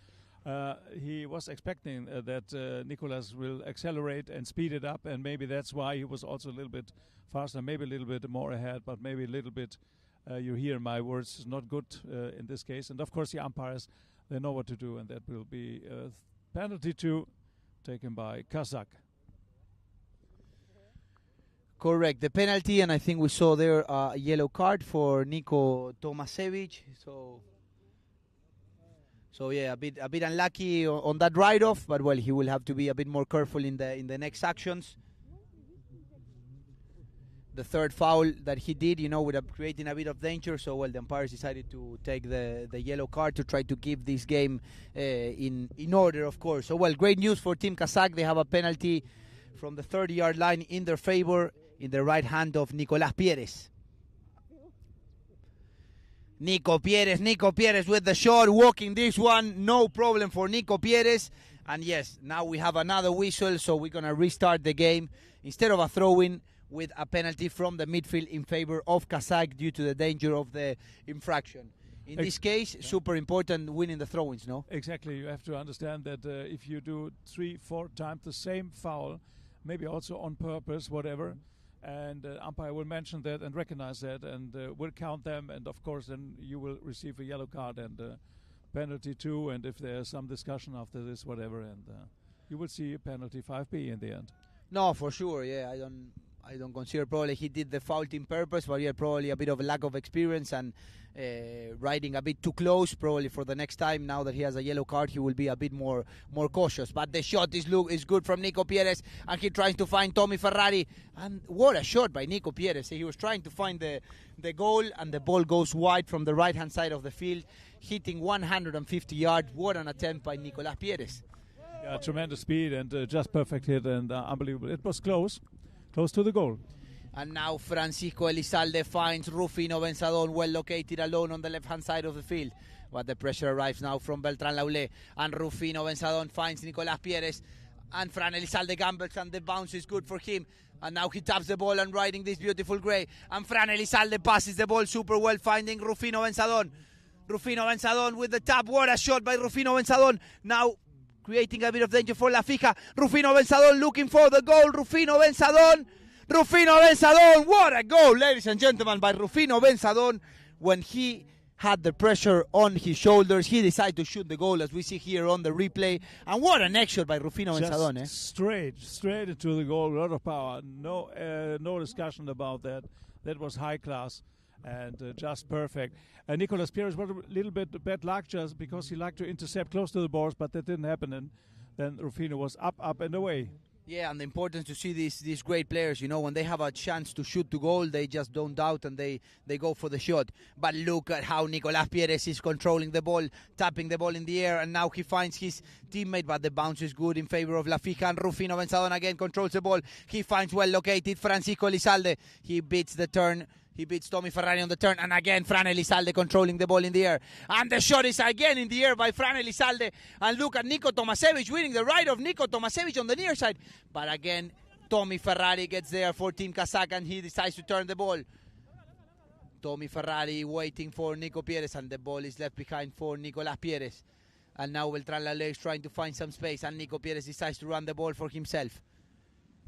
He was expecting that Nicolas will accelerate and speed it up, and maybe that's why he was also a little bit faster, maybe a little bit more ahead, but maybe a little bit, you hear my words, not good in this case. And of course the umpires, they know what to do, and that will be penalty 2 taken by Kazakh. Correct, the penalty, and I think we saw there a yellow card for Nico Tomasevich. So yeah, a bit unlucky on that ride-off, but well, he will have to be a bit more careful in the next actions. The third foul that he did, creating a bit of danger. So well, the umpires decided to take the yellow card to try to keep this game in order, of course. So well, great news for Team Kazakh. They have a penalty from the 30-yard line in their favor, in the right hand of Nicolas Pieres. Nico Pieres with the shot, walking this one, no problem for Nico Pieres. And yes, now we have another whistle, so we're going to restart the game. Instead of a throw-in, with a penalty from the midfield in favor of Kazakh due to the danger of the infraction. In this case, super important winning the throw-ins, no? Exactly. You have to understand that if you do 3-4 times the same foul, maybe also on purpose, whatever, and umpire will mention that and recognize that and will count them, and of course then you will receive a yellow card and penalty too, and if there's some discussion after this, whatever, and you will see a penalty 5B in the end. No, for sure, yeah. I don't consider probably he did the foul team purpose, but yeah, probably a bit of a lack of experience and riding a bit too close. Probably for the next time, now that he has a yellow card, he will be a bit more cautious. But the shot is good from Nico Pieres, and he tries to find Tommy Ferrari. And what a shot by Nico Pieres! He was trying to find the goal, and the ball goes wide from the right-hand side of the field, hitting 150 yards. What an attempt by Nicolas Pieres! Yeah, tremendous speed and just perfect hit and unbelievable. It was close to the goal. And now Francisco Elizalde finds Rufino Benzadon, well located alone on the left-hand side of the field. But the pressure arrives now from Beltrán Laulé. And Rufino Benzadon finds Nicolás Pieres. And Fran Elizalde gambles, and the bounce is good for him. And now he taps the ball and riding this beautiful grey. And Fran Elizalde passes the ball super well, finding Rufino Benzadon. Rufino Benzadon with the tap. What a shot by Rufino Benzadon. Now creating a bit of danger for La Fija. Rufino Benzadon looking for the goal. Rufino Benzadon, what a goal, ladies and gentlemen, by Rufino Benzadon. When he had the pressure on his shoulders, he decided to shoot the goal, as we see here on the replay. And what an shot by Rufino Benzadon. Straight into the goal, a lot of power. No discussion about that. That was high class and just perfect. Nicolas Pieres was a little bit bad luck just because he liked to intercept close to the balls, but that didn't happen. And then Rufino was up and away. Yeah, and the importance to see these great players, you know, when they have a chance to shoot to goal, they just don't doubt and they go for the shot. But look at how Nicolas Pieres is controlling the ball, tapping the ball in the air, and now he finds his teammate, but the bounce is good in favor of La Fija, and Rufino Benzadon again controls the ball. He finds well-located Francisco Elizalde. He beats the turn. He beats Tommy Ferrari on the turn, and again Fran Elizalde controlling the ball in the air. And the shot is again in the air by Fran Elizalde. And look at Nico Tomasevich winning the right of Nico Tomasevich on the near side. But again, Tommy Ferrari gets there for Team Kazakh, and he decides to turn the ball. Tommy Ferrari waiting for Nico Pieres, and the ball is left behind for Nicolas Pieres. And now Beltrán Laulé is trying to find some space, and Nico Pieres decides to run the ball for himself.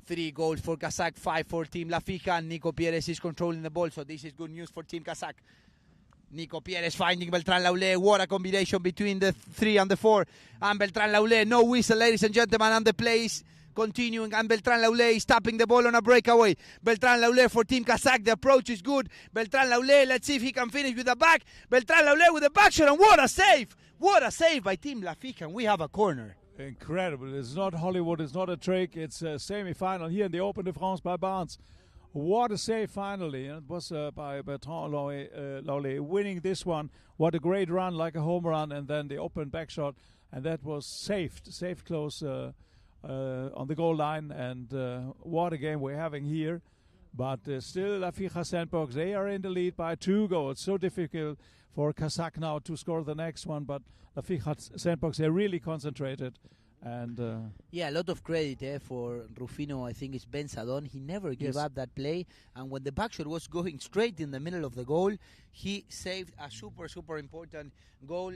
3 goals for Kazakh, 5 for Team La Fija, and Nico Pieres is controlling the ball, so this is good news for Team Kazakh. Nico Pieres finding Beltrán Laulé. What a combination between the 3 and the 4. And Beltrán Laulé, no whistle, ladies and gentlemen, and the play is continuing, and Beltrán Laulé is tapping the ball on a breakaway. Beltrán Laulé for Team Kazakh, the approach is good. Beltrán Laulé, let's see if he can finish with the back. Beltrán Laulé with the back shot, and what a save! What a save by Team La Fija, and we have a corner. Incredible. It's not Hollywood, it's not a trick, it's a semi-final here in the Open de France by Barnes. What a save finally. It was by Bertrand Laulé winning this one. What a great run, like a home run, and then the open back shot, and that was saved close on the goal line, and what a game we're having here. But still La Fija Sandbox, they are in the lead by 2 goals. So difficult for Kazakh now to score the next one, but La Fija Sandbox, they're really concentrated. And yeah, a lot of credit for Rufino. I think it's Benzadon. He never gave up that play, and when the backshot was going straight in the middle of the goal, he saved a super important goal.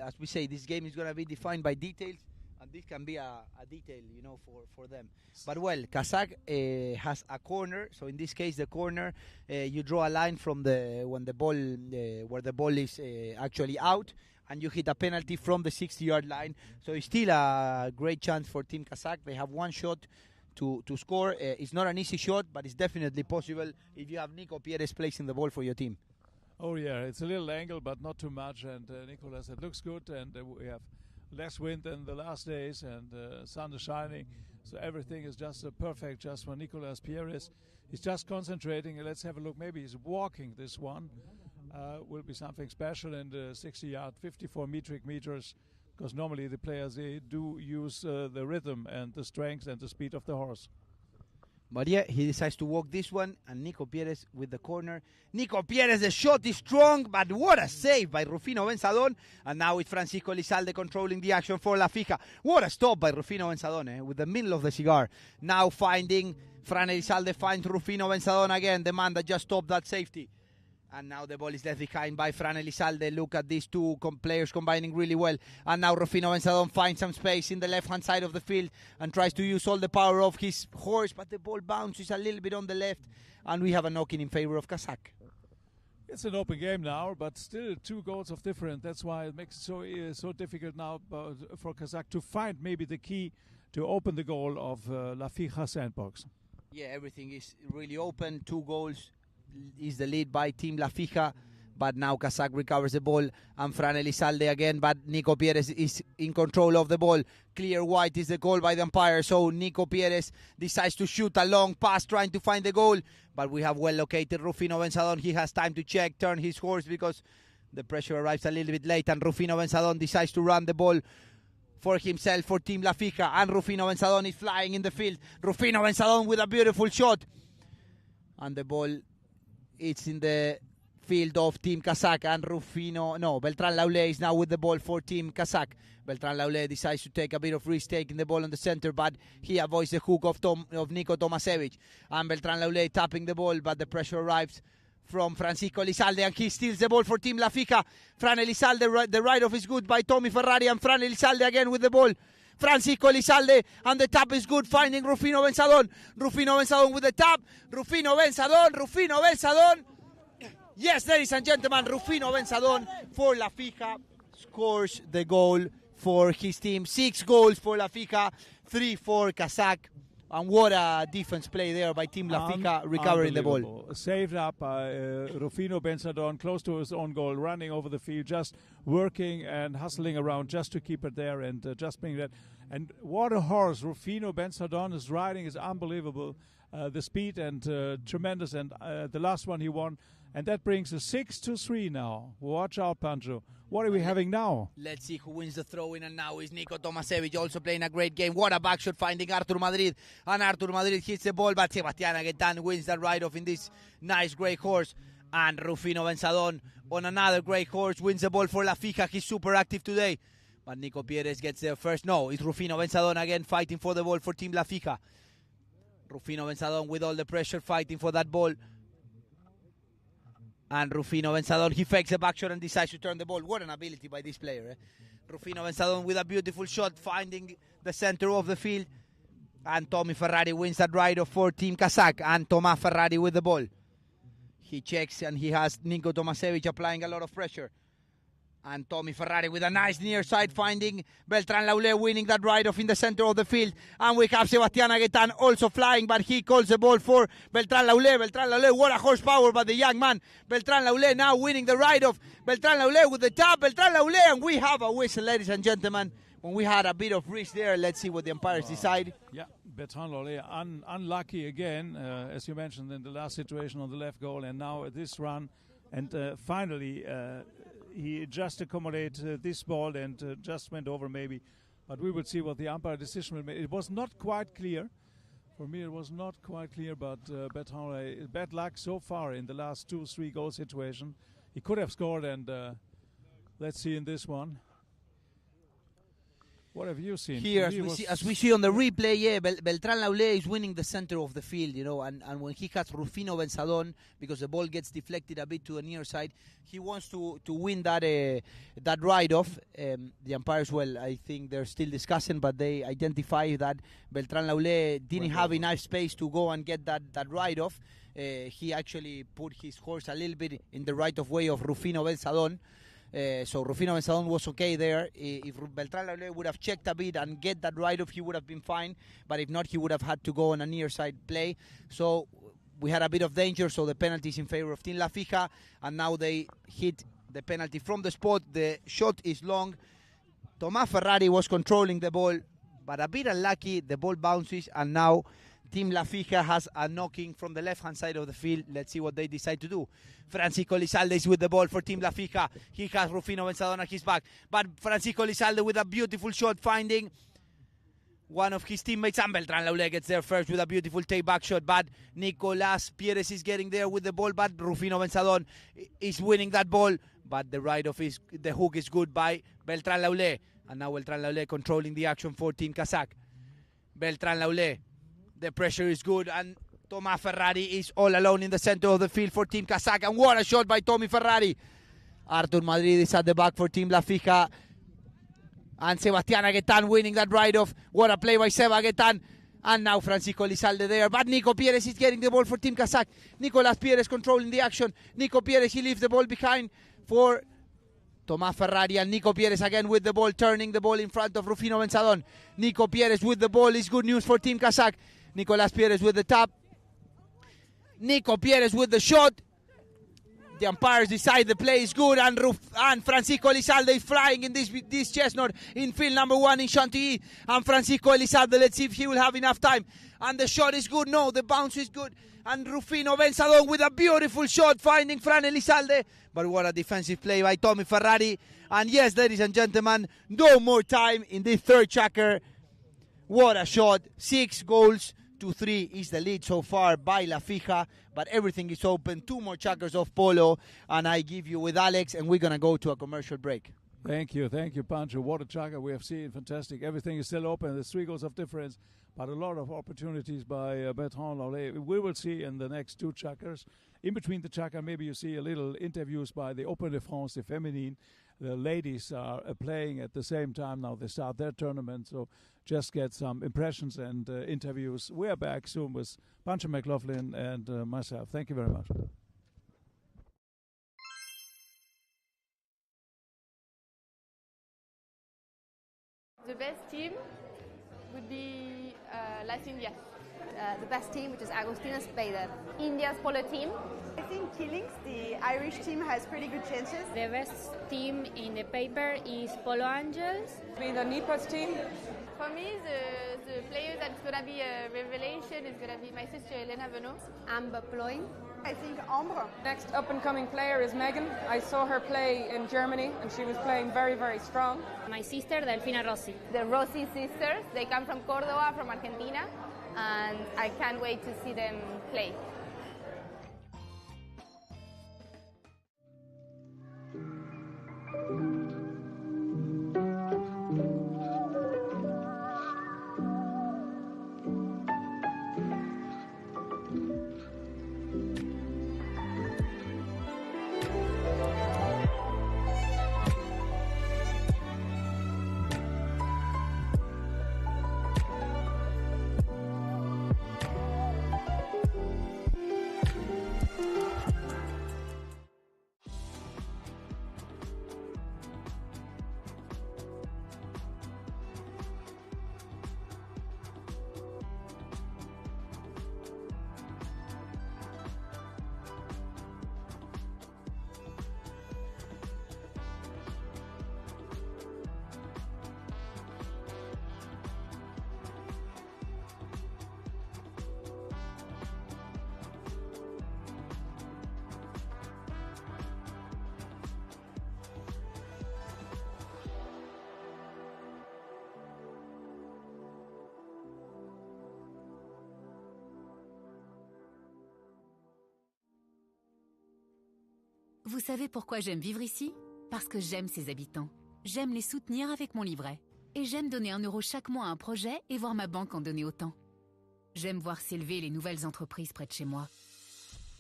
As we say, this game is going to be defined by details, and this can be a detail, you know, for them. But well, Kazakh has a corner. So in this case, the corner, you draw a line from when the ball where the ball is actually out, and you hit a penalty from the 60-yard line. So it's still a great chance for Team Kazakh. They have 1 shot to score. It's not an easy shot, but it's definitely possible if you have Nico Pieres placing the ball for your team. Oh yeah, it's a little angle, but not too much. And Nicolas, it looks good, and we have less wind than the last days, and sun is shining. So everything is just perfect just for Nicolas Pieres. He's just concentrating. Let's have a look. Maybe he's walking this one. Will be something special in the 60-yard, 54 metric meters, because normally the players, they do use the rhythm and the strength and the speed of the horse. But yeah, he decides to walk this one, and Nico Pieres with the corner. Nico Pieres, the shot is strong, but what a save by Rufino Benzadon. And now it's Francisco Elizalde controlling the action for La Fija. What a stop by Rufino Benzadon, with the middle of the cigar. Now finding, Fran Elizalde finds Rufino Benzadon again, the man that just stopped that safety. And now the ball is left behind by Fran Elizalde. Look at these two players combining really well. And now Rufino Benzadon finds some space in the left-hand side of the field and tries to use all the power of his horse, but the ball bounces a little bit on the left, and we have a knock-in in favor of Kazakh. It's an open game now, but still 2 goals of difference. That's why it makes it so difficult now for Kazakh to find maybe the key to open the goal of La Fija sandbox. Yeah, everything is really open. 2 goals is the lead by Team La Fija, but now Kazakh recovers the ball, and Fran Elizalde again, but Nico Pieres is in control of the ball. Clear white is the goal by the umpire, so Nico Pieres decides to shoot a long pass trying to find the goal, but we have well located Rufino Benzadon. He has time to check, turn his horse, because the pressure arrives a little bit late, and Rufino Benzadon decides to run the ball for himself, for Team La Fija, and Rufino Benzadon is flying in the field. Rufino Benzadon with a beautiful shot, and the ball, it's in the field of Team Kazakh, and Beltran Laulé is now with the ball for Team Kazakh. Beltran Laulé decides to take a bit of risk taking the ball on the center, but he avoids the hook of Nico Tomasevich. And Beltran Laulé tapping the ball, but the pressure arrives from Francisco Elizalde, and he steals the ball for Team La Fija. Fran Elizalde, the right of is good by Tommy Ferrari, and Fran Elizalde again with the ball. Francisco Elizalde, and the tap is good, finding Rufino Benzadon. Rufino Benzadon with the tap. Rufino Benzadon. Yes, ladies and gentlemen, Rufino Benzadon for La Fija scores the goal for his team. 6 goals for La Fija, 3 for Kazakh. And what a defense play there by Team La Fija, recovering the ball. Saved up by Rufino Benzadon, close to his own goal, running over the field, just working and hustling around just to keep it there and just bring that. And what a horse Rufino Benzadon is riding is unbelievable. The speed and tremendous. And the last one he won. And that brings us 6-3 now. Watch out, Pancho. What are we having now? Let's see who wins the throw-in, and now is Nico Tomasevich also playing a great game. What a backshot finding Artur Madrid. And Artur Madrid hits the ball, but Sebastian Aguetan wins that ride-off in this nice great horse. And Rufino Benzadon on another great horse wins the ball for La Fija. He's super active today. But Nico Pieres gets there first. No, it's Rufino Benzadon again fighting for the ball for Team La Fija. Rufino Benzadon with all the pressure fighting for that ball. And Rufino Benzadon, he fakes a backshot and decides to turn the ball. What an ability by this player. Rufino Benzadon with a beautiful shot, finding the center of the field. And Tommy Ferrari wins that ride for Team Kazakh. And Thomas Ferrari with the ball. He checks, and he has Nico Tomasevich applying a lot of pressure. And Tommy Ferrari with a nice near side, finding Beltran Laulé winning that ride-off in the center of the field. And we have Sebastian Aguetan also flying, but he calls the ball for Beltran Laulé. Beltran Laulé, what a horsepower by the young man. Beltran Laulé now winning the ride-off. Beltran Laulé with the tap. Beltran Laulé, and we have a whistle, ladies and gentlemen. When we had a bit of risk there, let's see what the umpires decide. Yeah, Beltran Laulé unlucky again, as you mentioned in the last situation on the left goal, and now this run. And finally, he just accommodated this ball and just went over maybe. But we will see what the umpire decision will make. It was not quite clear. For me, it was not quite clear, but Bertrand, bad luck so far in the last 2-3 goal situation. He could have scored, and let's see in this one. What have you seen? Here, as we see on the replay, yeah, Beltran Laulé is winning the center of the field, you know, and when he has Rufino Benzadon, because the ball gets deflected a bit to the near side, he wants to win that ride-off. The umpires, well, I think they're still discussing, but they identify that Beltran Laulé didn't have enough space to go and get that ride-off. He actually put his horse a little bit in the right of way of Rufino Benzadon. So Rufino Benzadon was okay there. If Beltran Laulé would have checked a bit and get that ride-off, he would have been fine. But if not, he would have had to go on a near-side play. So we had a bit of danger, so the penalty is in favor of Team La Fija. And now they hit the penalty from the spot. The shot is long. Thomas Ferrari was controlling the ball, but a bit unlucky. The ball bounces, and now Team La Fija has a knocking from the left-hand side of the field. Let's see what they decide to do. Francisco Elizalde is with the ball for Team La Fija. He has Rufino Benzadon at his back. But Francisco Elizalde with a beautiful shot, finding one of his teammates, and Beltran Laulé gets there first with a beautiful take-back shot, but Nicolas Pires is getting there with the ball, but Rufino Benzadon is winning that ball, but the hook is good by Beltran Laulé, and now Beltran Laulé controlling the action for Team Kazakh. Beltran Laulé, the pressure is good, and Thomas Ferrari is all alone in the center of the field for Team Kazakh, and what a shot by Tommy Ferrari. Artur Madrid is at the back for Team La Fija. And Sebastián Aguetán winning that ride-off. What a play by Seba Aguetán. And now Francisco Elizalde there. But Nico Pires is getting the ball for Team Kazakh. Nicolas Pires controlling the action. Nico Pires, he leaves the ball behind for Tomás Ferrari. And Nico Pires again with the ball, turning the ball in front of Rufino Benzadon. Nico Pires with the ball is good news for Team Kazakh. Nicolas Pires with the tap. Nico Pires with the shot. The umpires decide the play is good, and Francisco Elizalde is flying in this chestnut in field number 1 in Chantilly. And Francisco Elizalde, let's see if he will have enough time. And the shot is good. No, the bounce is good. And Rufino Benzadon with a beautiful shot, finding Fran Elizalde. But what a defensive play by Tommy Ferrari. And yes, ladies and gentlemen, no more time in this third chukker. What a shot. 6 goals to 3 is the lead so far by La Fija, but everything is open. 2 more chukkers of Polo, and I give you with Alex, and we're going to go to a commercial break. Thank you, Pancho. What a chukker we have seen. Fantastic. Everything is still open. There's 3 goals of difference, but a lot of opportunities by Bertrand Laulé. We will see in the next 2 chukkers. In between the chukker, maybe you see a little interviews by the Open de France, the Feminine. The ladies are playing at the same time now. They start their tournament, so just get some impressions and interviews. We are back soon with Pancho McLaughlin and myself. Thank you very much. The best team would be Las Indias. The best team, which is Agustina Spader. India's polo team. I think Killings, the Irish team, has pretty good chances. The best team in the paper is Polo Angels. Be the Nipos team. For me, the player that's going to be a revelation is going to be my sister Elena Venot. Amber Ploying. I think Ambre. Next up-and-coming player is Megan. I saw her play in Germany, and she was playing very, very strong. My sister, Delfina Rossi. The Rossi sisters, they come from Córdoba, from Argentina, and I can't wait to see them play. Vous savez pourquoi j'aime vivre ici? Parce que j'aime ses habitants. J'aime les soutenir avec mon livret. Et j'aime donner 1 euro chaque mois à un projet et voir ma banque en donner autant. J'aime voir s'élever les nouvelles entreprises près de chez moi.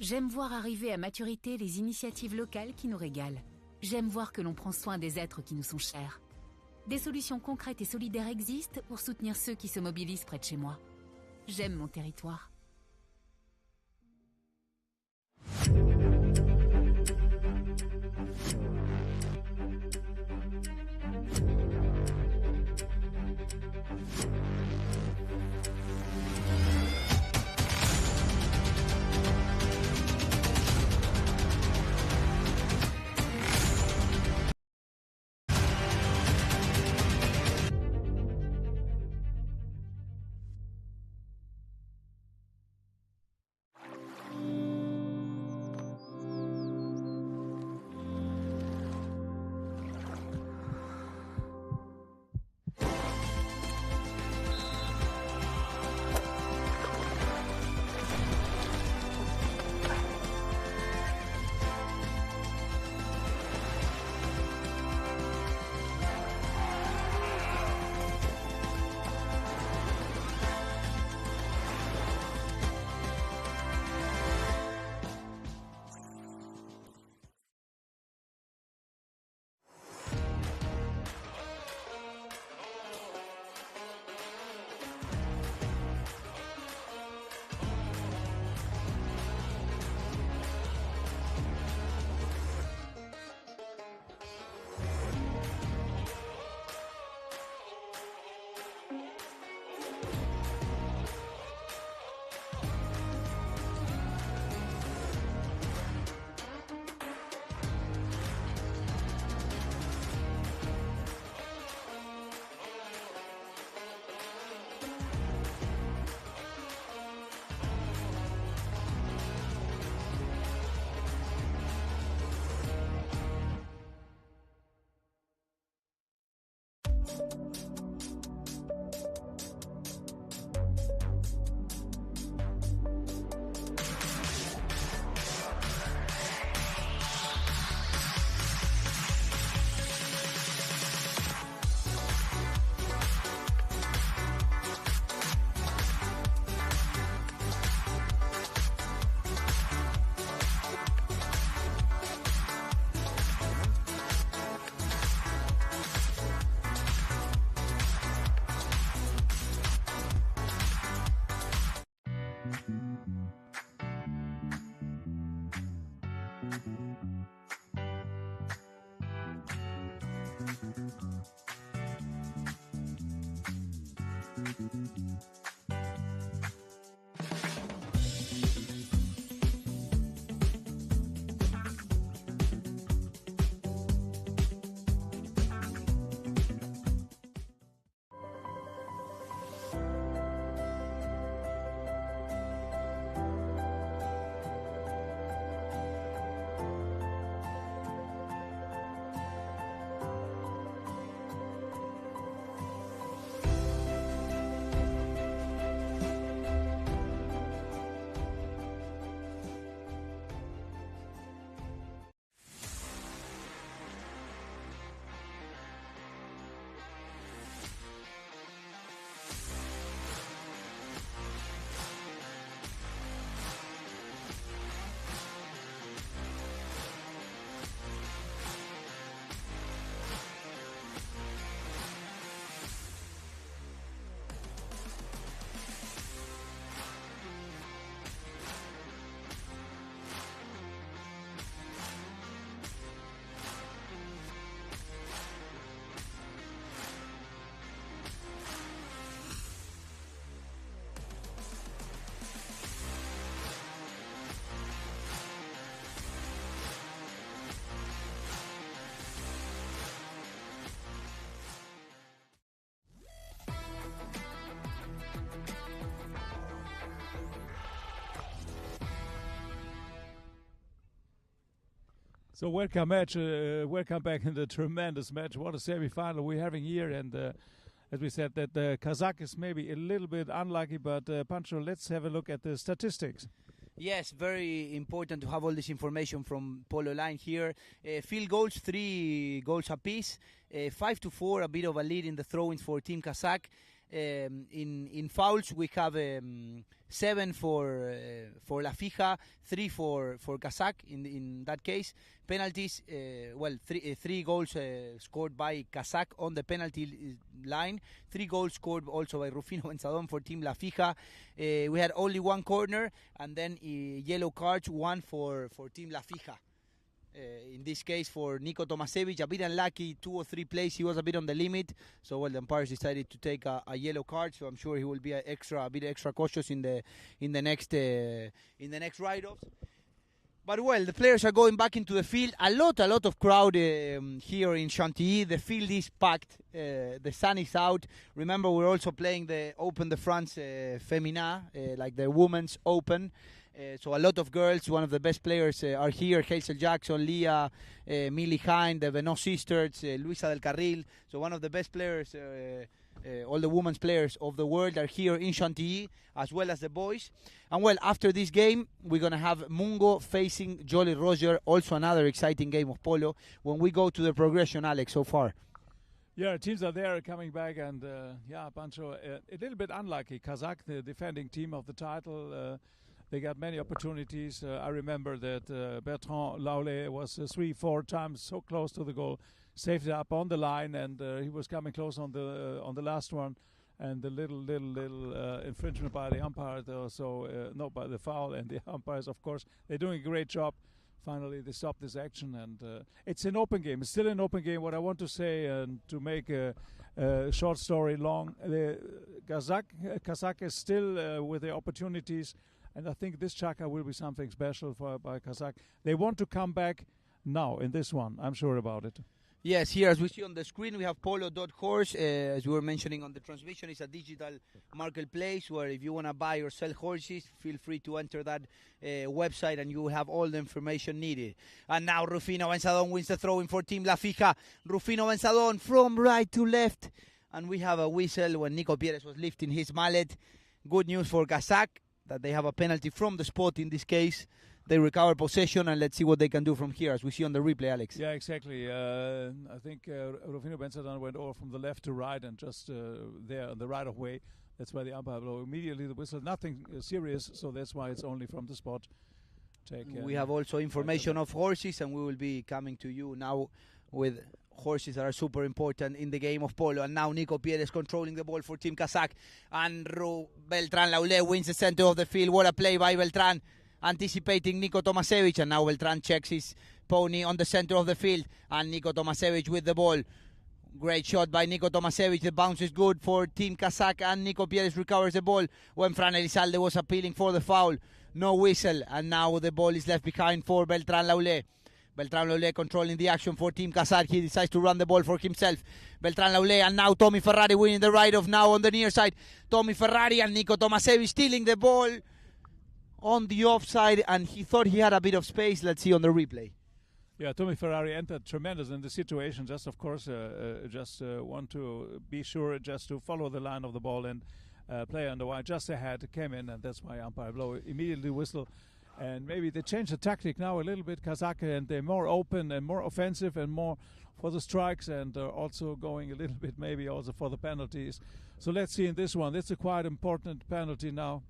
J'aime voir arriver à maturité les initiatives locales qui nous régalent. J'aime voir que l'on prend soin des êtres qui nous sont chers. Des solutions concrètes et solidaires existent pour soutenir ceux qui se mobilisent près de chez moi. J'aime mon territoire. So welcome back in the tremendous match. What a semi-final we're having here, and as we said, that the Kazakh is maybe a little bit unlucky, but Pancho, let's have a look at the statistics. Yes, very important to have all this information from Polo line here. Field goals, 3 goals apiece, 5-4, a bit of a lead in the throw-ins for Team Kazakh. In fouls, we have 7 for La Fija, 3 for Kazakh in that case. Penalties, 3 goals scored by Kazakh on the penalty line. 3 goals scored also by Rufino Benzadon for Team La Fija. We had only 1 corner, and then yellow cards, 1 for Team La Fija. In this case for Niko Tomasevich, a bit unlucky, 2 or 3 plays he was a bit on the limit, so the umpires decided to take a yellow card, so I'm sure he will be a bit extra cautious in the next write-offs. But the players are going back into the field. A lot of crowd here in Chantilly. The field is packed. The sun is out. Remember, we're also playing the Open de France Femina, like the Women's Open. So a lot of girls, one of the best players are here. Hazel Jackson, Leah, Millie Hine, the Venot sisters, Luisa del Carril. So one of the best players, all the women's players of the world are here in Chantilly, as well as the boys. And after this game, we're going to have Mungo facing Jolly Roger, also another exciting game of polo, when we go to the progression, Alex, so far. Yeah, teams are there coming back, and Pancho, a little bit unlucky. Kazakh, the defending team of the title, they got many opportunities. I remember that Bertrand Laulé was 3-4 times so close to the goal, saved it up on the line, and he was coming close on the last one, and the little infringement by the umpire, not by the foul, and the umpires, of course, they're doing a great job. Finally, they stopped this action, and it's an open game. It's still an open game. What I want to say, and to make a short story long, the Kazakh is still with the opportunities. And I think this chukker will be something special by Kazakh. They want to come back now in this one. I'm sure about it. Yes, here as we see on the screen, we have polo.horse. As we were mentioning on the transmission, it's a digital marketplace where if you want to buy or sell horses, feel free to enter that website and you will have all the information needed. And now Rufino Benzadon wins the throw-in for Team La Fija. Rufino Benzadon from right to left. And we have a whistle when Nico Pieres was lifting his mallet. Good news for Kazakh that they have a penalty from the spot in this case. They recover possession, and let's see what they can do from here, as we see on the replay, Alex. Yeah, exactly. I think Rufino Benzadon went over from the left to right and just there on the right of way. That's why the umpire blew immediately the whistle. Nothing serious, so that's why it's only from the spot. We have also information of horses, and we will be coming to you now with horses that are super important in the game of polo. And now Nico Pieres controlling the ball for Team Kazakh. And Beltran Laulé wins the center of the field. What a play by Beltran, anticipating Nico Tomasevich, and now Beltran checks his pony on the center of the field, and Nico Tomasevich with the ball. Great shot by Nico Tomasevich. The bounce is good for Team Kazakh, and Nico Pieres recovers the ball when Fran Elizalde was appealing for the foul. No whistle, and now the ball is left behind for Beltran Laulé. Beltran Laulé controlling the action for Team Kazakh. He decides to run the ball for himself. Beltran Laulé, and now Tommy Ferrari winning the right of now on the near side. Tommy Ferrari and Nico Tomasevich stealing the ball on the offside, and he thought he had a bit of space. Let's see on the replay. Yeah, Tommy Ferrari entered tremendous in the situation. Just, of course, want to be sure just to follow the line of the ball and play on the wide. Just ahead, came in, and that's why umpire blow immediately whistle. And maybe they changed the tactic now a little bit, Kazakh, and they're more open and more offensive and more for the strikes, and also going a little bit maybe also for the penalties. So let's see in this one. It's a quite important penalty now.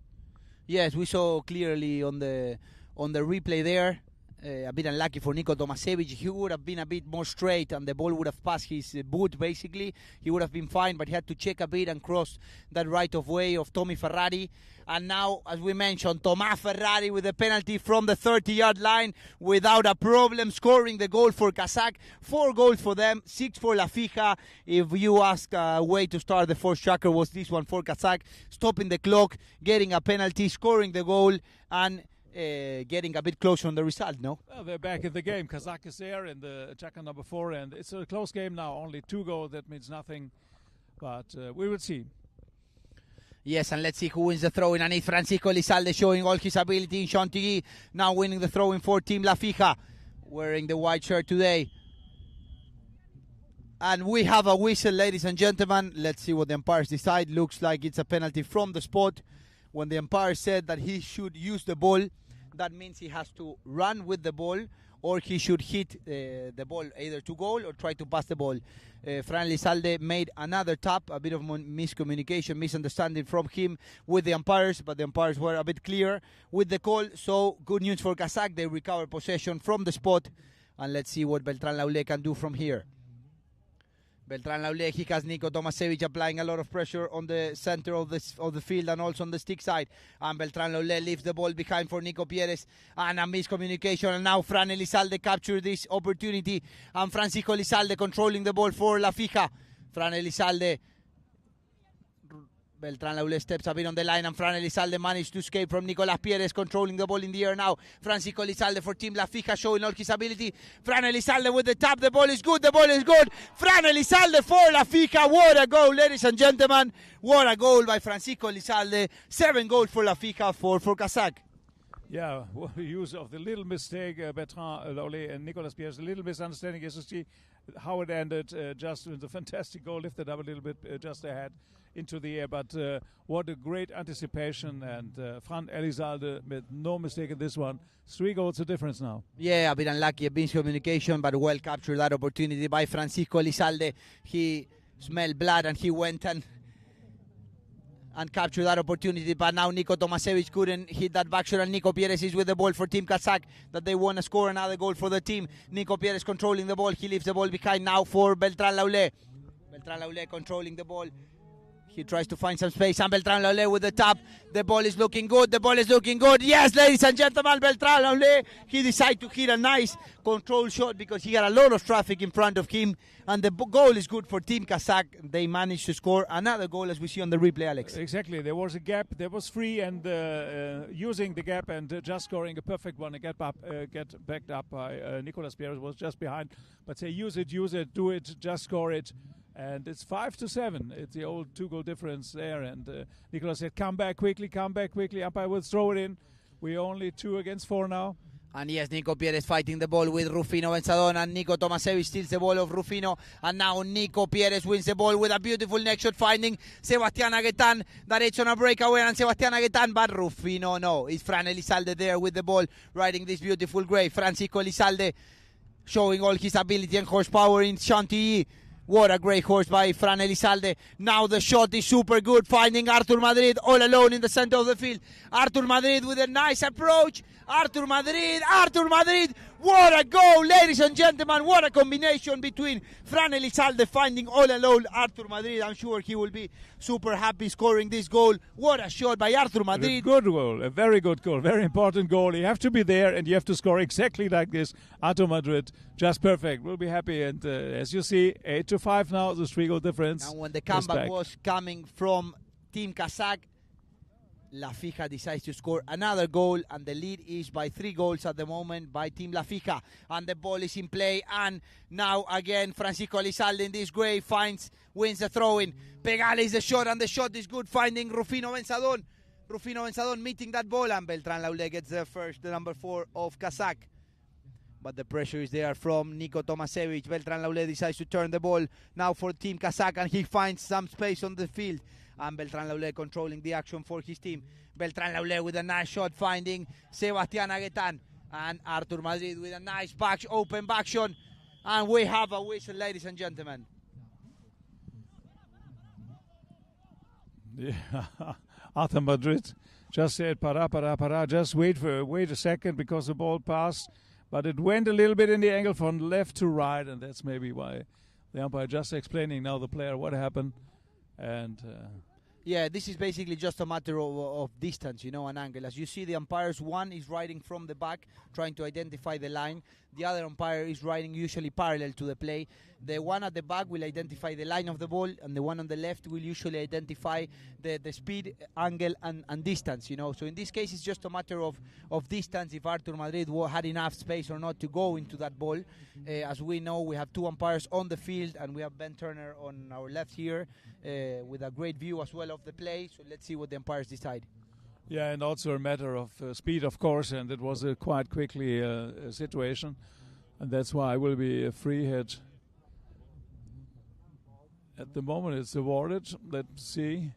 Yes, we saw clearly on the replay there. A bit unlucky for Nico Tomasevich. He would have been a bit more straight and the ball would have passed his boot basically. He would have been fine, but he had to check a bit and cross that right of way of Tommy Ferrari. And now, as we mentioned, Tomás Ferrari with a penalty from the 30-yard line without a problem, scoring the goal for Kazakh. 4 goals for them, 6 for La Fija. If you ask a way to start the fourth chukker, was this one for Kazakh, stopping the clock, getting a penalty, scoring the goal, and getting a bit closer on the result, no? Well, they're back in the game. Kazakh is there in the chukker number 4, and it's a close game now. Only 2 goals, that means nothing, but we will see. Yes, and let's see who wins the throw-in. And it's Francisco Elizalde showing all his ability in Chantilly. Now winning the throw-in for Team La Fija, wearing the white shirt today. And we have a whistle, ladies and gentlemen. Let's see what the umpires decide. Looks like it's a penalty from the spot. When the umpire said that he should use the ball, that means he has to run with the ball, or he should hit the ball either to goal or try to pass the ball. Fran Elizalde made another tap, a bit of miscommunication, misunderstanding from him with the umpires, but the umpires were a bit clear with the call. So good news for Kazakh. They recover possession from the spot, and let's see what Beltran Laulé can do from here. Beltran Laulé, he has Nico Tomasevich applying a lot of pressure on the center of the field and also on the stick side. And Beltran Laulé leaves the ball behind for Nico Pieres. And a miscommunication. And now Fran Elizalde captured this opportunity. And Francisco Elizalde controlling the ball for La Fija. Fran Elizalde. Beltran Laulé steps a bit on the line, and Fran Elizalde managed to escape from Nicolas Pieres, controlling the ball in the air now. Francisco Elizalde for Team La Fija, showing all his ability. Fran Elizalde with the tap. The ball is good. The ball is good. Fran Elizalde for La Fija. What a goal, ladies and gentlemen. What a goal by Francisco Elizalde. 7 goals for La Fija, for Kazakh. Yeah, use of the little mistake, Bertrand Laulé and Nicolas Pieres, a little misunderstanding. As you see how it ended, just with a fantastic goal, lifted up a little bit just ahead into the air. But what a great anticipation, and Fran Elizalde made no mistake in this one. 3 goals a difference now. Yeah, a bit unlucky, a miscommunication, but well captured that opportunity by Francisco Elizalde. He smelled blood and he went and captured that opportunity, but now Nico Tomasevich couldn't hit that back shot, and Nico Pieres is with the ball for Team Kazakh, that they want to score another goal for the team. Nico Pieres controlling the ball. He leaves the ball behind now for Beltran Laulé. Beltran Laulé controlling the ball. He tries to find some space, and Beltrán Laulé with the tap. The ball is looking good, the ball is looking good. Yes, ladies and gentlemen, Beltrán Laulé, he decided to hit a nice control shot because he had a lot of traffic in front of him. And the goal is good for Team Kazakh. They managed to score another goal as we see on the replay, Alex. Exactly, there was a gap, there was free, and using the gap and just scoring a perfect one and get backed up by Nicolas Pierres was just behind. But say use it, do it, just score it. And it's 5-7. It's the old 2-goal difference there. And Nicolas said, come back quickly. Umpire will throw it in. We're only 2 against 4 now. And yes, Nico Pierres fighting the ball with Rufino Benzadon, and Nico Tomasevich steals the ball of Rufino, and now Nico Pierres wins the ball with a beautiful neck shot finding Sebastián Aguetán. That it's on a breakaway, and Sebastián Aguetán, but Rufino no. It's Fran Elizalde there with the ball, riding this beautiful grave. Francisco Elizalde showing all his ability and horsepower in Chantilly. What a great horse by Fran Elizalde. Now the shot is super good, finding Artur Madrid all alone in the center of the field. Artur Madrid with a nice approach. Artur Madrid, what a goal, ladies and gentlemen. What a combination between Fran Elizalde finding all alone Artur Madrid. I'm sure he will be super happy scoring this goal. What a shot by Artur Madrid. A good goal, a very good goal, very important goal. You have to be there and you have to score exactly like this. Artur Madrid, just perfect. We'll be happy. And as you see, 8-5 now, the 3-goal difference. And when the comeback was coming from Team Kazakh, La Fija decides to score another goal, and the lead is by 3 goals at the moment by Team La Fija. And the ball is in play, and now again Francisco Elizalde in this grave wins the throw-in. Pegale is the shot, and the shot is good, finding Rufino Benzadon. Rufino Benzadon meeting that ball, and Beltrán Laulé gets there first, the number 4 of Kazakh. But the pressure is there from Nico Tomasevich. Beltrán Laulé decides to turn the ball now for Team Kazakh, and he finds some space on the field. And Beltrán Laulé controlling the action for his team. Beltrán Laulé with a nice shot finding Sebastián Aguetán. And Artur Madrid with a nice open back shot. And we have a whistle, ladies and gentlemen. Yeah, Artur Madrid just said, para, just wait a second because the ball passed. But it went a little bit in the angle from left to right, and that's maybe why the umpire just explaining now the player what happened. And yeah, this is basically just a matter of distance, an angle. As you see, the umpires, one is riding from the back, trying to identify the line. The other umpire is riding usually parallel to the play. The one at the back will identify the line of the ball, and the one on the left will usually identify the speed, angle, and distance, So in this case, it's just a matter of distance, if Artur Madrid had enough space or not to go into that ball. As we know, we have 2 umpires on the field, and we have Ben Turner on our left here with a great view as well of the play. So let's see what the umpires decide. Yeah, and also a matter of speed, of course, and it was a quite quickly situation. And that's why it will be a free hit. At the moment, it's awarded. Let's see.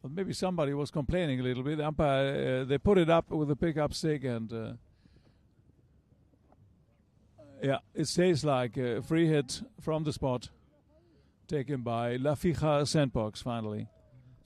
Well, maybe somebody was complaining a little bit. The umpire, they put it up with a pickup stick, and yeah, it stays like a free hit from the spot, taken by La Fija Sandbox finally.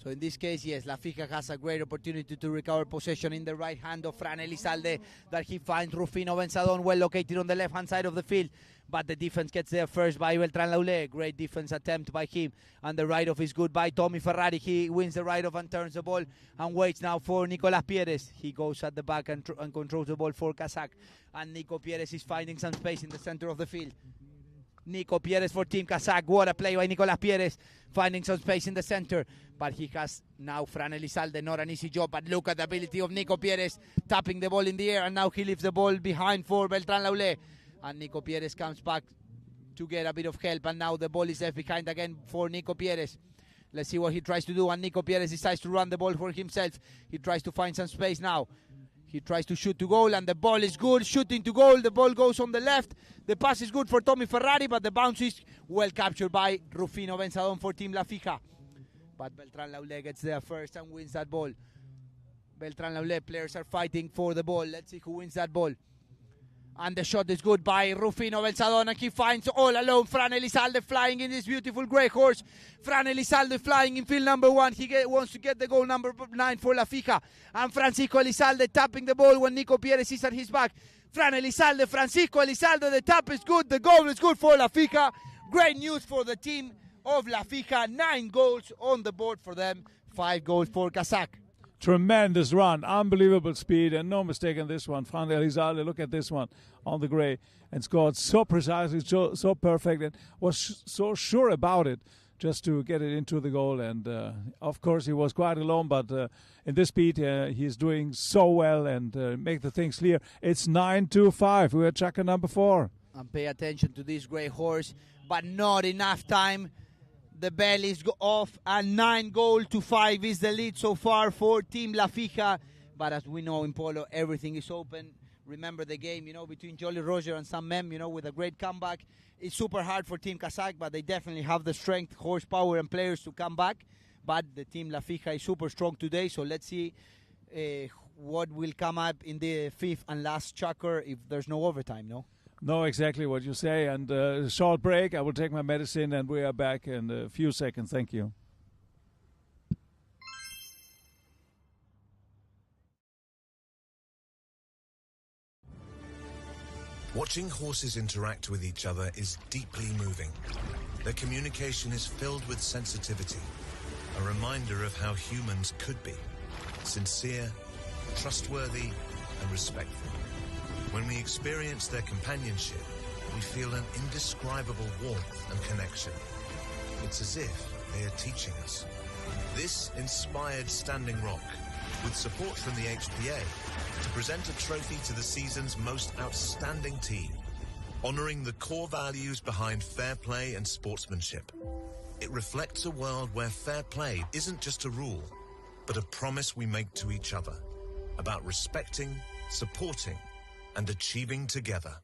So in this case, yes, La Fija has a great opportunity to recover possession in the right hand of Fran Elizalde, that he finds Rufino Benzadon well located on the left-hand side of the field. But the defense gets there first by Beltrán Laulé. Great defense attempt by him. And the right-off is good by Tommy Ferrari. He wins the right-off and turns the ball and waits now for Nicolas Pierres. He goes at the back and controls the ball for Kazakh. And Nico Pierres is finding some space in the center of the field. Nico Pierres for Team Kazakh. What a play by Nicolas Pierres, finding some space in the center. But he has now Fran Elizalde, not an easy job. But look at the ability of Nico Pierres, tapping the ball in the air. And now he leaves the ball behind for Beltrán Laulé. And Nico Pierres comes back to get a bit of help. And now the ball is left behind again for Nico Pierres. Let's see what he tries to do. And Nico Pierres decides to run the ball for himself. He tries to find some space now. He tries to shoot to goal, and the ball is good. Shooting to goal, the ball goes on the left. The pass is good for Tommy Ferrari, but the bounce is well captured by Rufino Benzadon for Team La Fija. But Beltrán Laulé gets there first and wins that ball. Beltrán Laulé, players are fighting for the ball. Let's see who wins that ball. And the shot is good by Rufino Benzadon, and he finds all alone Fran Elizalde flying in this beautiful grey horse. Fran Elizalde flying in field number 1. He wants to get the goal number 9 for La Fija. And Francisco Elizalde tapping the ball when Nico Pierres is at his back. Fran Elizalde, Francisco Elizalde, the tap is good, the goal is good for La Fija. Great news for the team of La Fija. 9 goals on the board for them, 5 goals for Kazakh. Tremendous run, unbelievable speed, and no mistake in this one. Fran Elizalde, look at this one on the grey, and scored so precisely, so perfect, and was so sure about it just to get it into the goal. And of course, he was quite alone, but in this speed, he's doing so well and make the things clear. It's 9-5. We're chukker number 4. And pay attention to this grey horse, but not enough time. The bell is off, and 9-5 is the lead so far for Team La Fija. But as we know in polo, everything is open. Remember the game, between Jolly Roger and Sam Mem, with a great comeback. It's super hard for Team Kazakh, but they definitely have the strength, horsepower, and players to come back. But the Team La Fija is super strong today, so let's see what will come up in the 5th and last chukker if there's no overtime, no? No, exactly what you say. And short break. I will take my medicine, and we are back in a few seconds. Thank you. Watching horses interact with each other is deeply moving. Their communication is filled with sensitivity, a reminder of how humans could be: sincere, trustworthy, and respectful. When we experience their companionship, we feel an indescribable warmth and connection. It's as if they are teaching us. This inspired Standing Rock, with support from the HPA, to present a trophy to the season's most outstanding team, honoring the core values behind fair play and sportsmanship. It reflects a world where fair play isn't just a rule, but a promise we make to each other about respecting, supporting, and achieving together.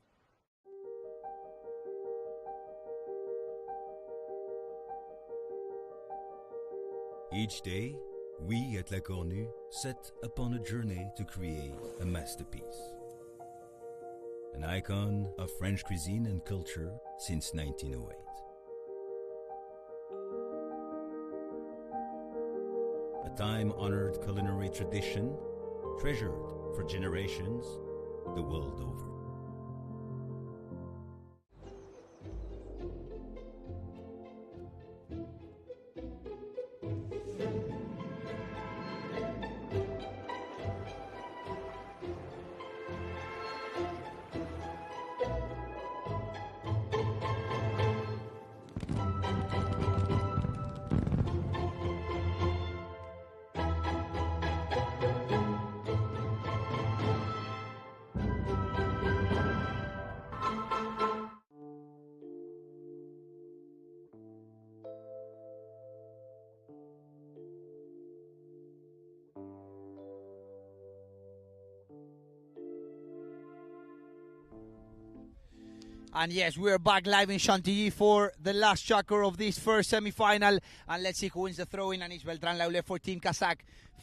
Each day, we at La Cornue set upon a journey to create a masterpiece. An icon of French cuisine and culture since 1908. A time-honored culinary tradition, treasured for generations the world over. And yes, we're back live in Chantilly for the last chukker of this first semi-final. And let's see who wins the throw-in. And it's Beltrán Laulé for Team Kazakh.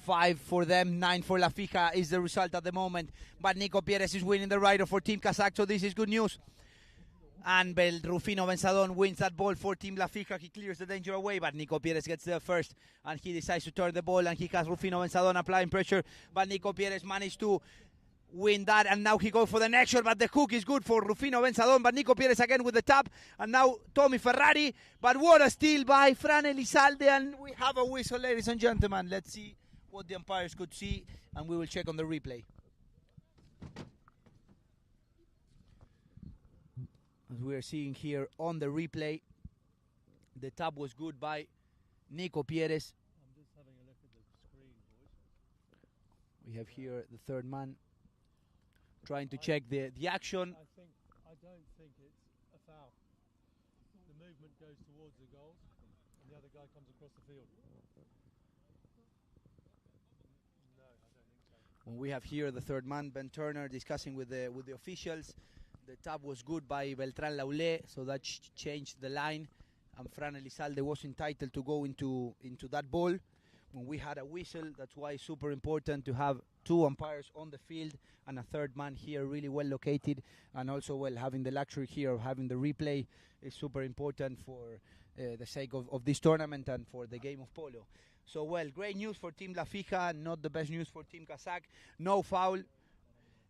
5 for them, 9 for La Fija is the result at the moment. But Nico Pérez is winning the rider for Team Kazakh, so this is good news. And Rufino Benzadón wins that ball for Team La Fija. He clears the danger away, but Nico Pérez gets there first. And he decides to turn the ball, and he has Rufino Benzadón applying pressure. But Nico Pérez managed to win that, and now he goes for the next shot, but the hook is good for Rufino Benzadón, but Nico Pérez again with the tap, and now Tommy Ferrari, but what a steal by Fran Elizalde, and we have a whistle, ladies and gentlemen. Let's see what the umpires could see, and we will check on the replay. As we are seeing here on the replay, the tap was good by Nico Pérez. I'm just having a look at the screen, boys. We have here the third man trying to check the action. I don't think it's a foul. The movement goes towards the goal, and the other guy comes across the field. No, I don't think so. When we have here the third man, Ben Turner, discussing with the officials, the tap was good by Beltrán Laulé, so that changed the line, and Fran Elizalde was entitled to go into that ball. When we had a whistle, that's why it's super important to have 2 umpires on the field and a third man here really well located, and also having the luxury here of having the replay is super important for the sake of this tournament and for the game of polo. So great news for Team La Fija, not the best news for Team Kazakh. No foul,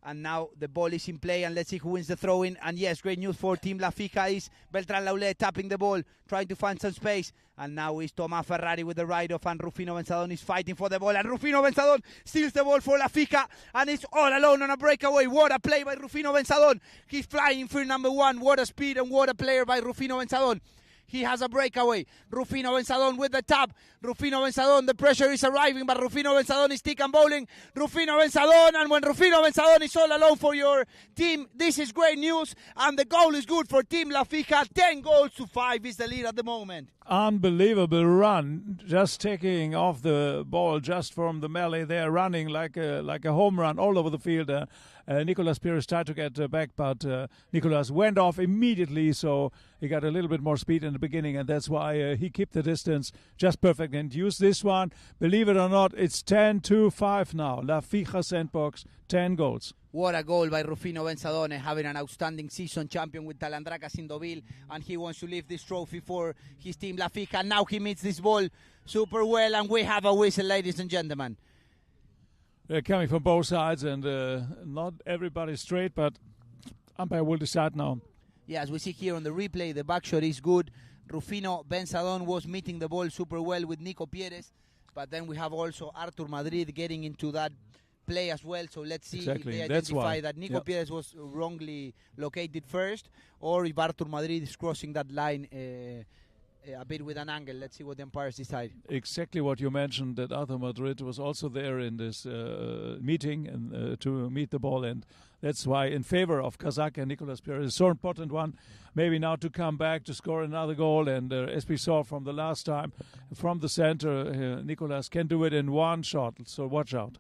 And now the ball is in play, and let's see who wins the throw-in. And yes, great news for Team La Fija is Beltrán Laulé tapping the ball, trying to find some space. And now is Tomás Ferrari with the ride-off, and Rufino Benzadón is fighting for the ball. And Rufino Benzadón steals the ball for La Fija, and it's all alone on a breakaway. What a play by Rufino Benzadón. He's flying for number one. What a speed and what a player by Rufino Benzadón. He has a breakaway. Rufino Benzadón with the tap. Rufino Benzadón, the pressure is arriving, but Rufino Benzadón is stick and bowling. Rufino Benzadón, and when Rufino Benzadón is all alone for your team, this is great news, and the goal is good for Team La Fija. 10 goals to 5 is the lead at the moment. Unbelievable run, just taking off the ball just from the melee there, running like a home run all over the field. Nicolas Pires tried to get back, but Nicolas went off immediately, so he got a little bit more speed in the beginning, and that's why he kept the distance just perfect and used this one. Believe it or not, it's 10-5 now. La Fija Sandbox, 10 goals. What a goal by Rufino Benzadón, having an outstanding season, champion with Talandracas in Deauville, and he wants to leave this trophy for his team La Fija. Now he meets this ball super well, and we have a whistle, ladies and gentlemen. They're coming from both sides, and not everybody straight, but umpire will decide now. Yeah, as we see here on the replay, the back shot is good. Rufino Benzadón was meeting the ball super well with Nico Pires, but then we have also Artur Madrid getting into that play as well, so let's see if they identify that Nico Pires was wrongly located first, or if Artur Madrid is crossing that line a bit with an angle. Let's see what the umpires decide. Exactly what you mentioned, that Artur Madrid was also there in this meeting and to meet the ball, and that's why in favor of Kazakh and Nicolas Pires is so important one, maybe now to come back to score another goal, and as we saw from the last time, from the center, Nicolas can do it in one shot, so watch out.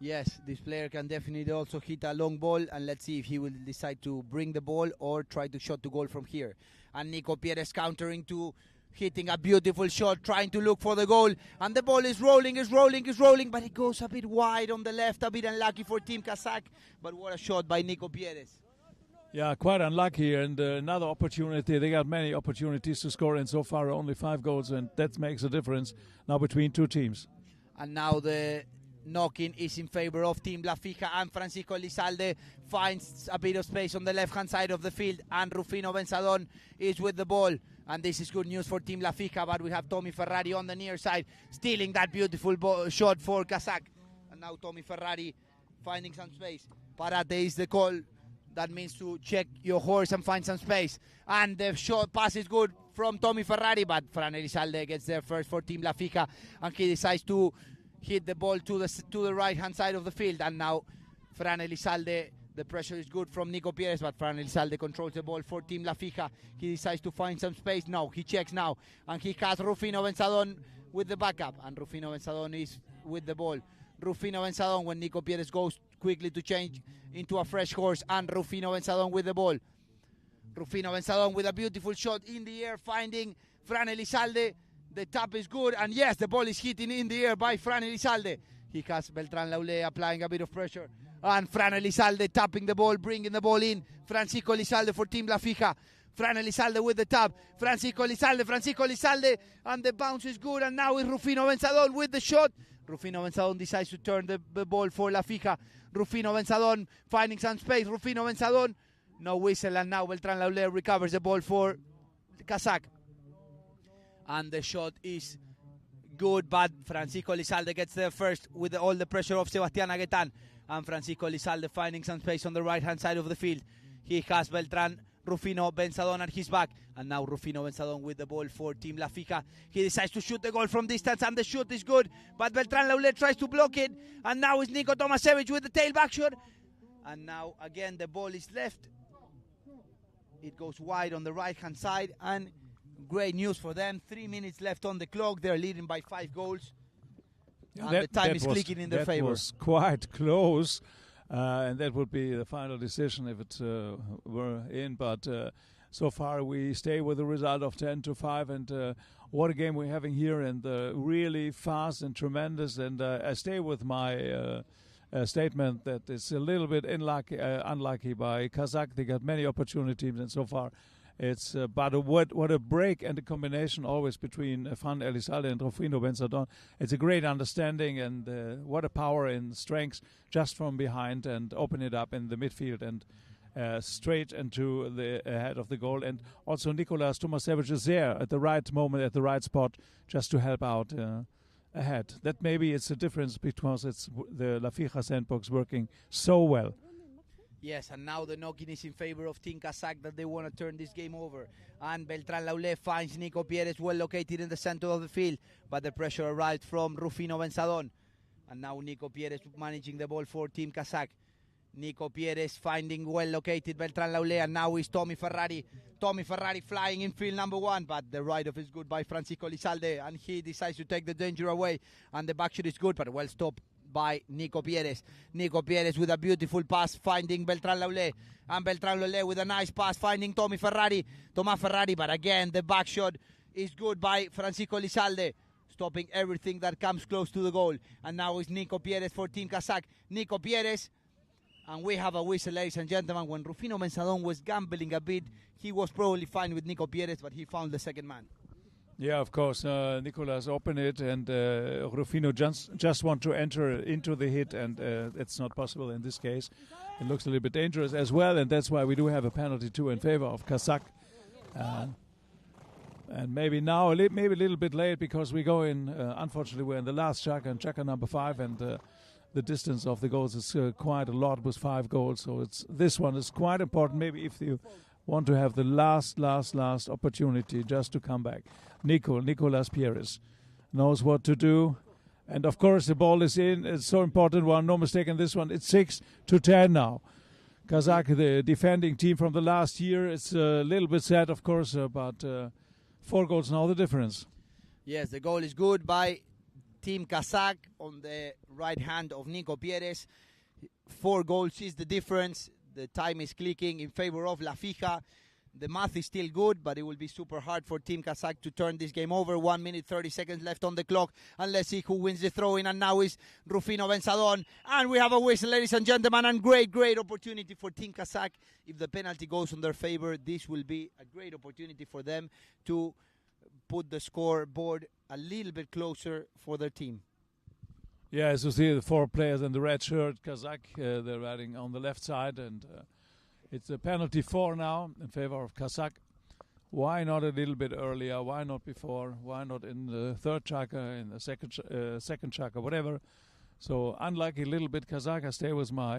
Yes, this player can definitely also hit a long ball, and let's see if he will decide to bring the ball or try to shot to goal from here. And Nico Pires countering to hitting a beautiful shot, trying to look for the goal, and the ball is rolling, but it goes a bit wide on the left, a bit unlucky for Team Kazakh, but what a shot by Nico Pires. Yeah, quite unlucky, and another opportunity. They got many opportunities to score, and so far only 5 goals, and that makes a difference now between two teams. And now the knocking is in favor of Team La Fija, and Francisco Elizalde finds a bit of space on the left-hand side of the field, and Rufino Benzadón is with the ball, and this is good news for Team La Fija, but we have Tommy Ferrari on the near side, stealing that beautiful shot for Kazakh, and now Tommy Ferrari finding some space. Parate is the call. That means to check your horse and find some space, and the shot pass is good from Tommy Ferrari, but Fran Elizalde gets there first for Team La Fija, and he decides to hit the ball to the right-hand side of the field, and now Fran Elizalde, the pressure is good from Nico Pires, but Fran Elizalde controls the ball for Team La Fija. He decides to find some space now. He checks now, and he has Rufino Benzadón with the backup, and Rufino Benzadón is with the ball. Rufino Benzadón, when Nico Pires goes quickly to change into a fresh horse, and Rufino Benzadón with the ball. Rufino Benzadón with a beautiful shot in the air, finding Fran Elizalde. The tap is good, and yes, the ball is hitting in the air by Fran Elizalde. He has Beltrán Laulé applying a bit of pressure, and Fran Elizalde tapping the ball, bringing the ball in. Francisco Elizalde for Team La Fija. Fran Elizalde with the tap. Francisco Elizalde, and the bounce is good, and now is Rufino Benzadón with the shot. Rufino Benzadón decides to turn the ball for La Fija. Rufino Benzadón finding some space. Rufino Benzadón, no whistle, and now Beltrán Laulé recovers the ball for Kazakh. And the shot is good, but Francisco Elizalde gets there first with all the pressure of Sebastián Aguetán. And Francisco Elizalde finding some space on the right-hand side of the field. He has Rufino Benzadón at his back. And now Rufino Benzadón with the ball for Team La Fija. He decides to shoot the goal from distance, and the shoot is good, but Beltrán Laulé tries to block it. And now it's Nico Tomasevich with the tailback shot. And now again the ball is left. It goes wide on the right-hand side, and great news for them. 3 minutes left on the clock. They're leading by 5 goals. And the time is clicking in their favor. That was quite close, and that would be the final decision if it were in. But so far we stay with a result of 10-5, and what a game we're having here, and really fast and tremendous. And I stay with my statement that it's a little bit unlucky by Kazakh. They got many opportunities, and so far It's but what a break and a combination always between Fran Elizalde and Rufino Benzadon. It's a great understanding, and what a power and strength just from behind and open it up in the midfield and straight into the head of the goal. And also Nicolas Tomasevich is there at the right moment, at the right spot, just to help out ahead. That maybe it's a difference because it's the La Fija sandbox working so well. Yes, and now the knocking is in favor of Team Kazakh, that they want to turn this game over. And Beltrán Laulé finds Nico Pieres well located in the center of the field, but the pressure arrived from Rufino Benzadon. And now Nico Pieres managing the ball for Team Kazakh. Nico Pieres finding well located Beltrán Laulé, and now is Tommy Ferrari. Tommy Ferrari flying in field number 1, but the ride-off is good by Francisco Elizalde, and he decides to take the danger away, and the back shot is good, but well stopped by Nico Pieres. Nico Pieres with a beautiful pass finding Beltrán Laulé, and Beltrán Laulé with a nice pass finding Tommy Ferrari. Tomás Ferrari, but again the back shot is good by Francisco Elizalde, stopping everything that comes close to the goal. And now is Nico Pieres for Team Kazakh. Nico Pieres, and we have a whistle, ladies and gentlemen. When Rufino Benzadon was gambling a bit, he was probably fine with Nico Pieres, but he found the second man. Yeah, of course. Nicolas opened it, and Rufino just want to enter into the hit, and it's not possible in this case. It looks a little bit dangerous as well, and that's why we do have a penalty too in favor of Kazakh. And maybe now, maybe a little bit late, because we go in, unfortunately, we're in the last chukker, and chukker number 5, and the distance of the goals is quite a lot with 5 goals. So this one is quite important, maybe if you want to have the last opportunity just to come back. Nicolas Pieres knows what to do. And of course the ball is in. It's so important one. No mistake in this one. It's 6-10 now. Kazakh, the defending team from the last year. It's a little bit sad, of course, but 4 goals now the difference. Yes, the goal is good by Team Kazakh on the right hand of Nico Pieres. 4 goals is the difference. The time is clicking in favor of La Fija. The math is still good, but it will be super hard for Team Kazakh to turn this game over. 1 minute, 30 seconds left on the clock. And let's see who wins the throw-in. And now is Rufino Benzadon. And we have a whistle, ladies and gentlemen. And great opportunity for Team Kazakh. If the penalty goes in their favor, this will be a great opportunity for them to put the scoreboard a little bit closer for their team. Yeah, as you see, the 4 players in the red shirt, Kazakh, they're riding on the left side, and it's a penalty 4 now in favor of Kazakh. Why not a little bit earlier? Why not before? Why not in the 3rd chukker, in the second chukker, whatever? So unlucky a little bit Kazakh. I stay with my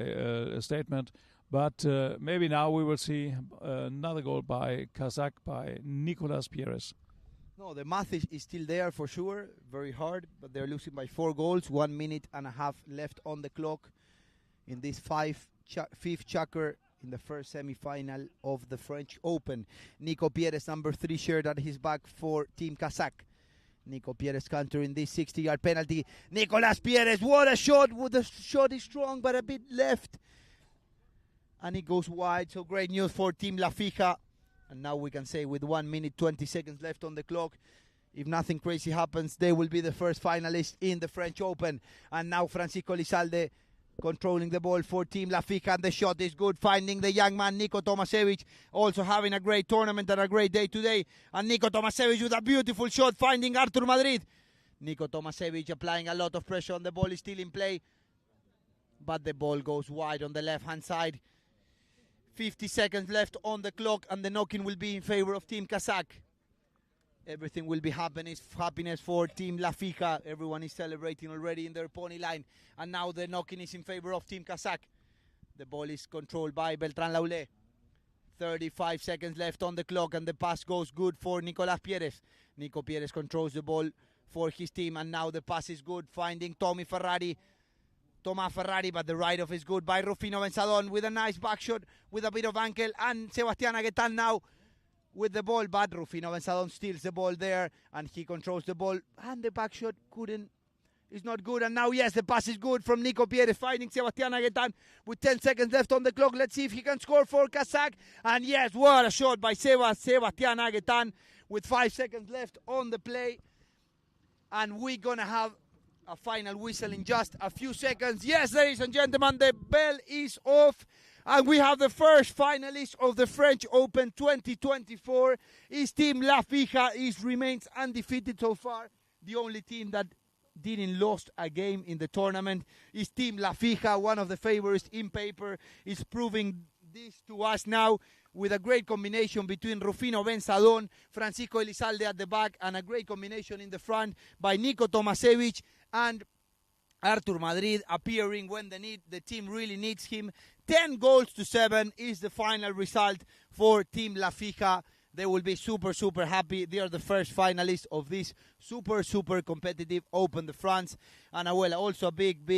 statement, but maybe now we will see another goal by Kazakh, by Nicolas Pieres. No, the math is still there for sure. Very hard, but they're losing by 4 goals. 1 minute and a half left on the clock in this 5th chukker in the first semi-final of the French Open. Nico Pieres, number 3 shirt at his back for Team Kazakh. Nico Pieres countering this 60-yard penalty. Nicolas Pieres, what a shot! The shot is strong, but a bit left. And it goes wide, so great news for Team La Fija. And now we can say with 1 minute, 20 seconds left on the clock, if nothing crazy happens, they will be the first finalist in the French Open. And now Francisco Elizalde controlling the ball for Team La Fija, and the shot is good, finding the young man Nico Tomasevich, also having a great tournament and a great day today. And Nico Tomasevich with a beautiful shot, finding Artur Madrid. Nico Tomasevich applying a lot of pressure on the ball, is still in play, but the ball goes wide on the left-hand side. 50 seconds left on the clock, and the knocking will be in favor of Team Kazakh. Everything will be happiness for Team La Fija. Everyone is celebrating already in their pony line. And now the knocking is in favor of Team Kazakh. The ball is controlled by Beltrán Laulé. 35 seconds left on the clock, and the pass goes good for Nicolas Pieres. Nico Pieres controls the ball for his team, and now the pass is good, finding Tomás Ferrari, but the ride-off is good by Rufino Benzadon with a nice back shot with a bit of ankle, and Sebastián Aguetán now with the ball, but Rufino Benzadon steals the ball there, and he controls the ball, and the back shot is not good. And now, yes, the pass is good from Nico Pieres, finding Sebastián Aguetán with 10 seconds left on the clock. Let's see if he can score for Kazakh. And yes, what a shot by Sebastián Aguetán with 5 seconds left on the play. And we're going to have a final whistle in just a few seconds. Yes, ladies and gentlemen, the bell is off. And we have the first finalist of the French Open 2024. His team La Fija remains undefeated so far. The only team that didn't lost a game in the tournament is Team La Fija, one of the favorites in paper, is proving this to us now with a great combination between Rufino Benzadon, Francisco Elizalde at the back, and a great combination in the front by Nico Tomasevich and Artur Madrid appearing when the team really needs him. 10-7 is the final result for Team La Fija. They will be super, super happy. They are the first finalists of this super, super competitive Open de France. And also a big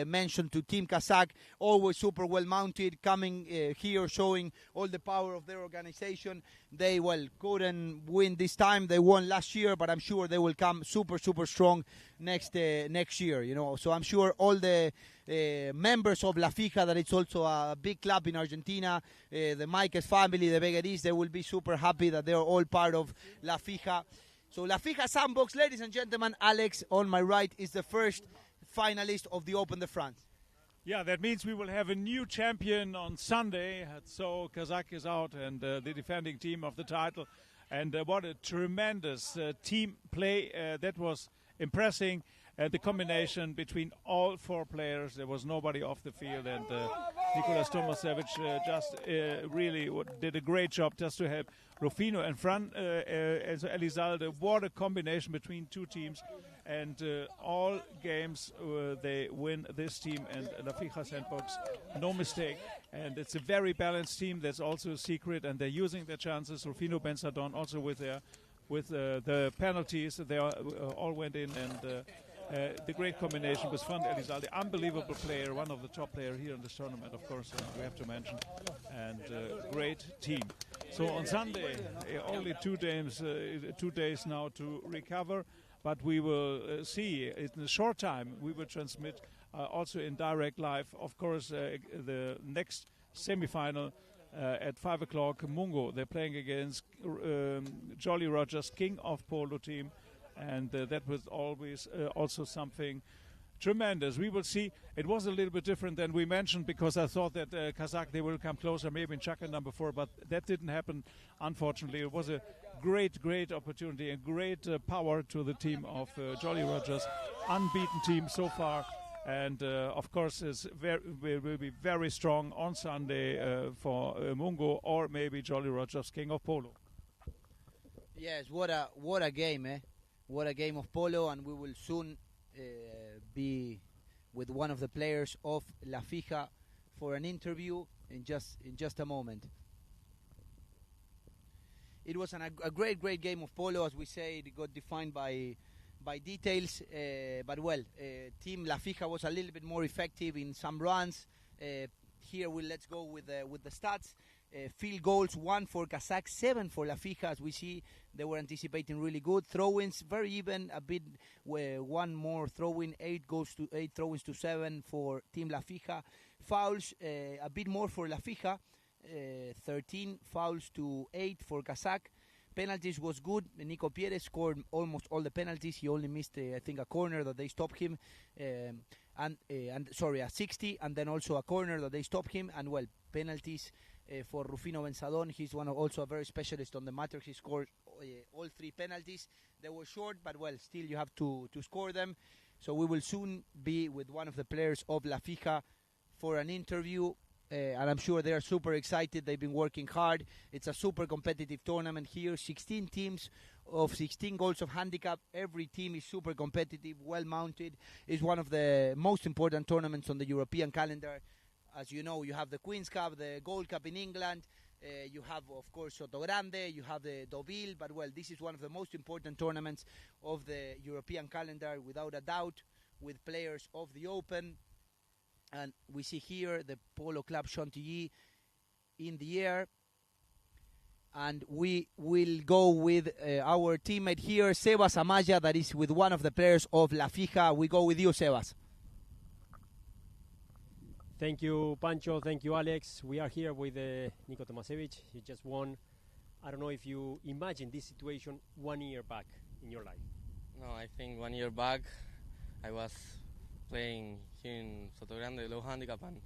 mention to Team Kazakh, always super well mounted, coming here showing all the power of their organization. They, couldn't win this time. They won last year, but I'm sure they will come super, super strong next year, So I'm sure all the members of La Fija, that it's also a big club in Argentina, the Michaels family, the Begueris, they will be super happy that they are all part of La Fija. So La Fija Sandbox, ladies and gentlemen, Alex on my right is the first finalist of the Open de France. Yeah, that means we will have a new champion on Sunday. So Kazakh is out and the defending team of the title. And what a tremendous team play. That was impressing. The combination between all four players, there was nobody off the field, and Nicolas Tomasevich just really did a great job just to have Rufino and Fran Elizalde. What a combination between two teams, and all games they win this team and La Fija Sandbox, no mistake. And it's a very balanced team. That's also a secret, and they're using their chances. Rufino Benzadon also with the penalties, they all went in, and the great combination with Fran Elizalde, unbelievable player, one of the top players here in this tournament, of course, we have to mention, and great team. So on Sunday, only 2 days now to recover, but we will see in a short time. We will transmit also in direct live, of course, the next semi-final at 5 o'clock. Mungo, they're playing against Jolly Rogers, King of Polo team. And that was always also something tremendous. We will see. It was a little bit different than we mentioned, because I thought that Kazakh, they will come closer, maybe in chukker number 4, but that didn't happen, unfortunately. It was a great, great opportunity and great power to the team of Jolly Rogers, unbeaten team so far. And, of course, will be very strong on Sunday for Mungo or maybe Jolly Rogers, King of Polo. Yes, what a game, eh? What a game of polo, and we will soon be with one of the players of La Fija for an interview in just a moment. It was a great game of polo, as we say. It got defined by details, but Team La Fija was a little bit more effective in some runs. Here let's go with the stats. Field goals, 1 for Kazakh, 7 for La Fija. As we see, they were anticipating really good. Throw-ins, very even, a bit, one more throw-in, 8 throw-ins to 7 for Team La Fija. Fouls, a bit more for La Fija, 13 fouls to 8 for Kazakh. Penalties was good. Nico Pierre scored almost all the penalties. He only missed, I think, a corner that they stopped him, a 60, and then also a corner that they stopped him. And penalties for Rufino Benzadon. He's also a very specialist on the matter. He scored all 3 penalties. They were short, but still you have to score them. So we will soon be with one of the players of La Fija for an interview. And I'm sure they are super excited. They've been working hard. It's a super competitive tournament here. 16 teams of 16 goals of handicap. Every team is super competitive, well-mounted. It's one of the most important tournaments on the European calendar. As you know, you have the Queen's Cup, the Gold Cup in England. You have, of course, Soto Grande. You have the Deauville. But, this is one of the most important tournaments of the European calendar, without a doubt, with players of the Open. And we see here the Polo Club Chantilly in the air. And we will go with our teammate here, Sebas Amaya, that is with one of the players of La Fija. We go with you, Sebas. Thank you, Pancho. Thank you, Alex. We are here with Nico Tomasevich. He just won. I don't know if you imagine this situation 1 year back in your life. No, I think 1 year back I was playing here in Soto Grande, low handicap, and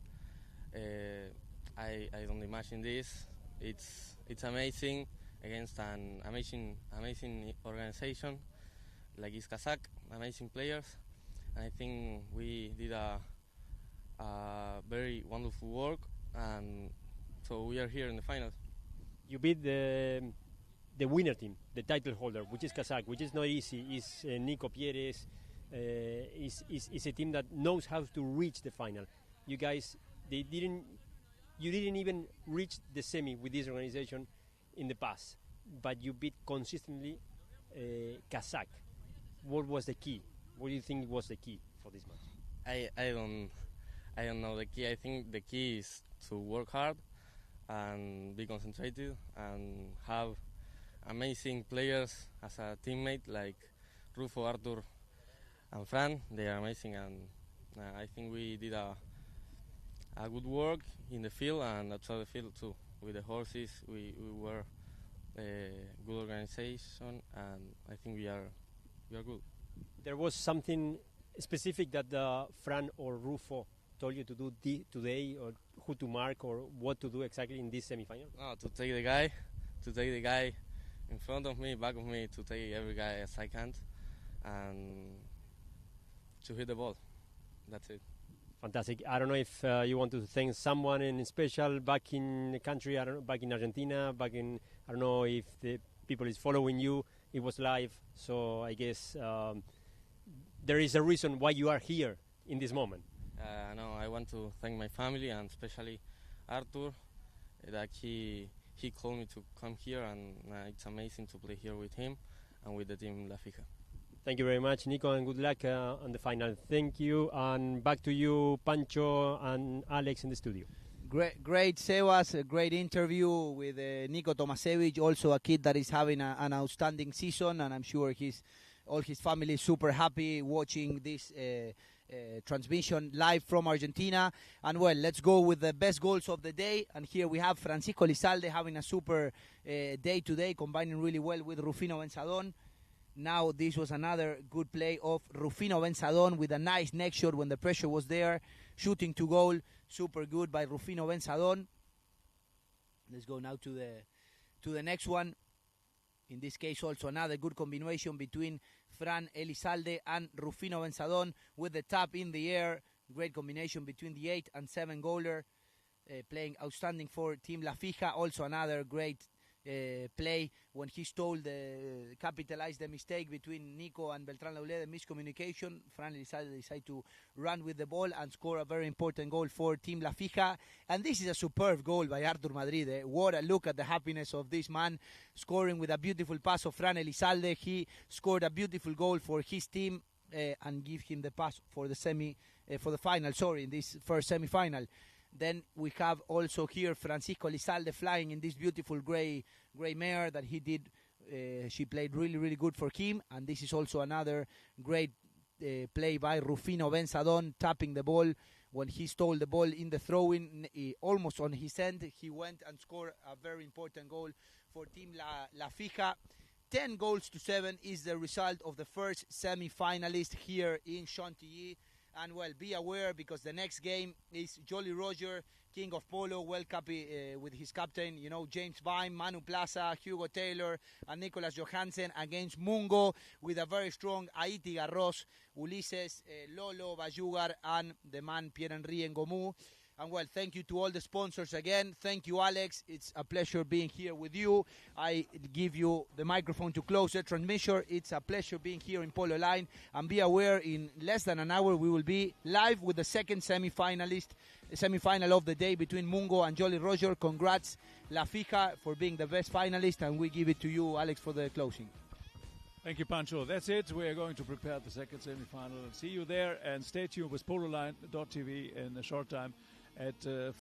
I don't imagine this. It's amazing against an amazing organization like is Kazakh, amazing players, and I think we did a very wonderful work, and so we are here in the final. You beat the winner team, the title holder, which is Kazakh, which is not easy. Is Nico Pieres, is a team that knows how to reach the final. You guys, you didn't even reach the semi with this organization in the past, but you beat consistently Kazakh. What was the key? What do you think was the key for this match? I don't know the key. I think the key is to work hard and be concentrated and have amazing players as a teammate like Rufo, Artur, and Fran. They are amazing, and I think we did a good work in the field and outside the field too. With the horses, we were a good organization, and I think we are good. There was something specific that Fran or Rufo told you to do today, or who to mark, or what to do exactly in this semi-final? No, to take the guy in front of me, back of me, to take every guy as I can, and to hit the ball. That's it. Fantastic. I don't know if you want to thank someone in special back in the country, back in Argentina, I don't know if the people is following you. It was live, so I guess there is a reason why you are here in this moment. No, I want to thank my family and especially Artur, that he called me to come here, and it's amazing to play here with him and with the team La Fija. Thank you very much, Nico, and good luck on the final. Thank you, and back to you, Pancho and Alex in the studio. Great, Sebas, a great interview with Nico Tomasevich, also a kid that is having an outstanding season, and I'm sure all his family is super happy watching this transmission live from Argentina. And well, let's go with the best goals of the day, and here we have Francisco Lizalde having a super day today, combining really well with Rufino Benzadon. Now this was another good play of Rufino Benzadon with a nice neck shot when the pressure was there, shooting to goal. Super good by Rufino Benzadon. Let's go now to the next one. In this case, also another good combination between Fran Elizalde and Rufino Benzadon with the tap in the air. Great combination between the 8 and 7 goaler, playing outstanding for Team La Fija. Also another great play when he capitalized the mistake between Nico and Beltrán Laulé, the miscommunication. Fran Elizalde decided to run with the ball and score a very important goal for Team La Fija. And this is a superb goal by Artur Madrid. What a look at the happiness of this man, scoring with a beautiful pass of Fran Elizalde. He scored a beautiful goal for his team and give him the pass for the final, in this first semi-final. Then we have also here Francisco Lizalde flying in this beautiful gray mare that he did. She played really, really good for him. And this is also another great play by Rufino Benzadon, tapping the ball. When he stole the ball in the throw-in, almost on his end, he went and scored a very important goal for Team La Fija. 10-7 is the result of the first semi-finalist here in Chantilly. And well, be aware, because the next game is Jolly Roger, King of Polo, World Cup with his captain, James Vine, Manu Plaza, Hugo Taylor, and Nicolas Johansen against Mungo, with a very strong Haiti Garros, Ulises, Lolo, Bayugar, and the man Pierre-Henri Ngomou. And well, thank you to all the sponsors again. Thank you, Alex. It's a pleasure being here with you. I give you the microphone to close the transmission. It's a pleasure being here in Polo Line. And be aware, in less than an hour, we will be live with the second semi-final of the day between Mungo and Jolly Roger. Congrats, La Fija, for being the best finalist. And we give it to you, Alex, for the closing. Thank you, Pancho. That's it. We are going to prepare the second semi-final. See you there, and stay tuned with pololine.tv in a short time at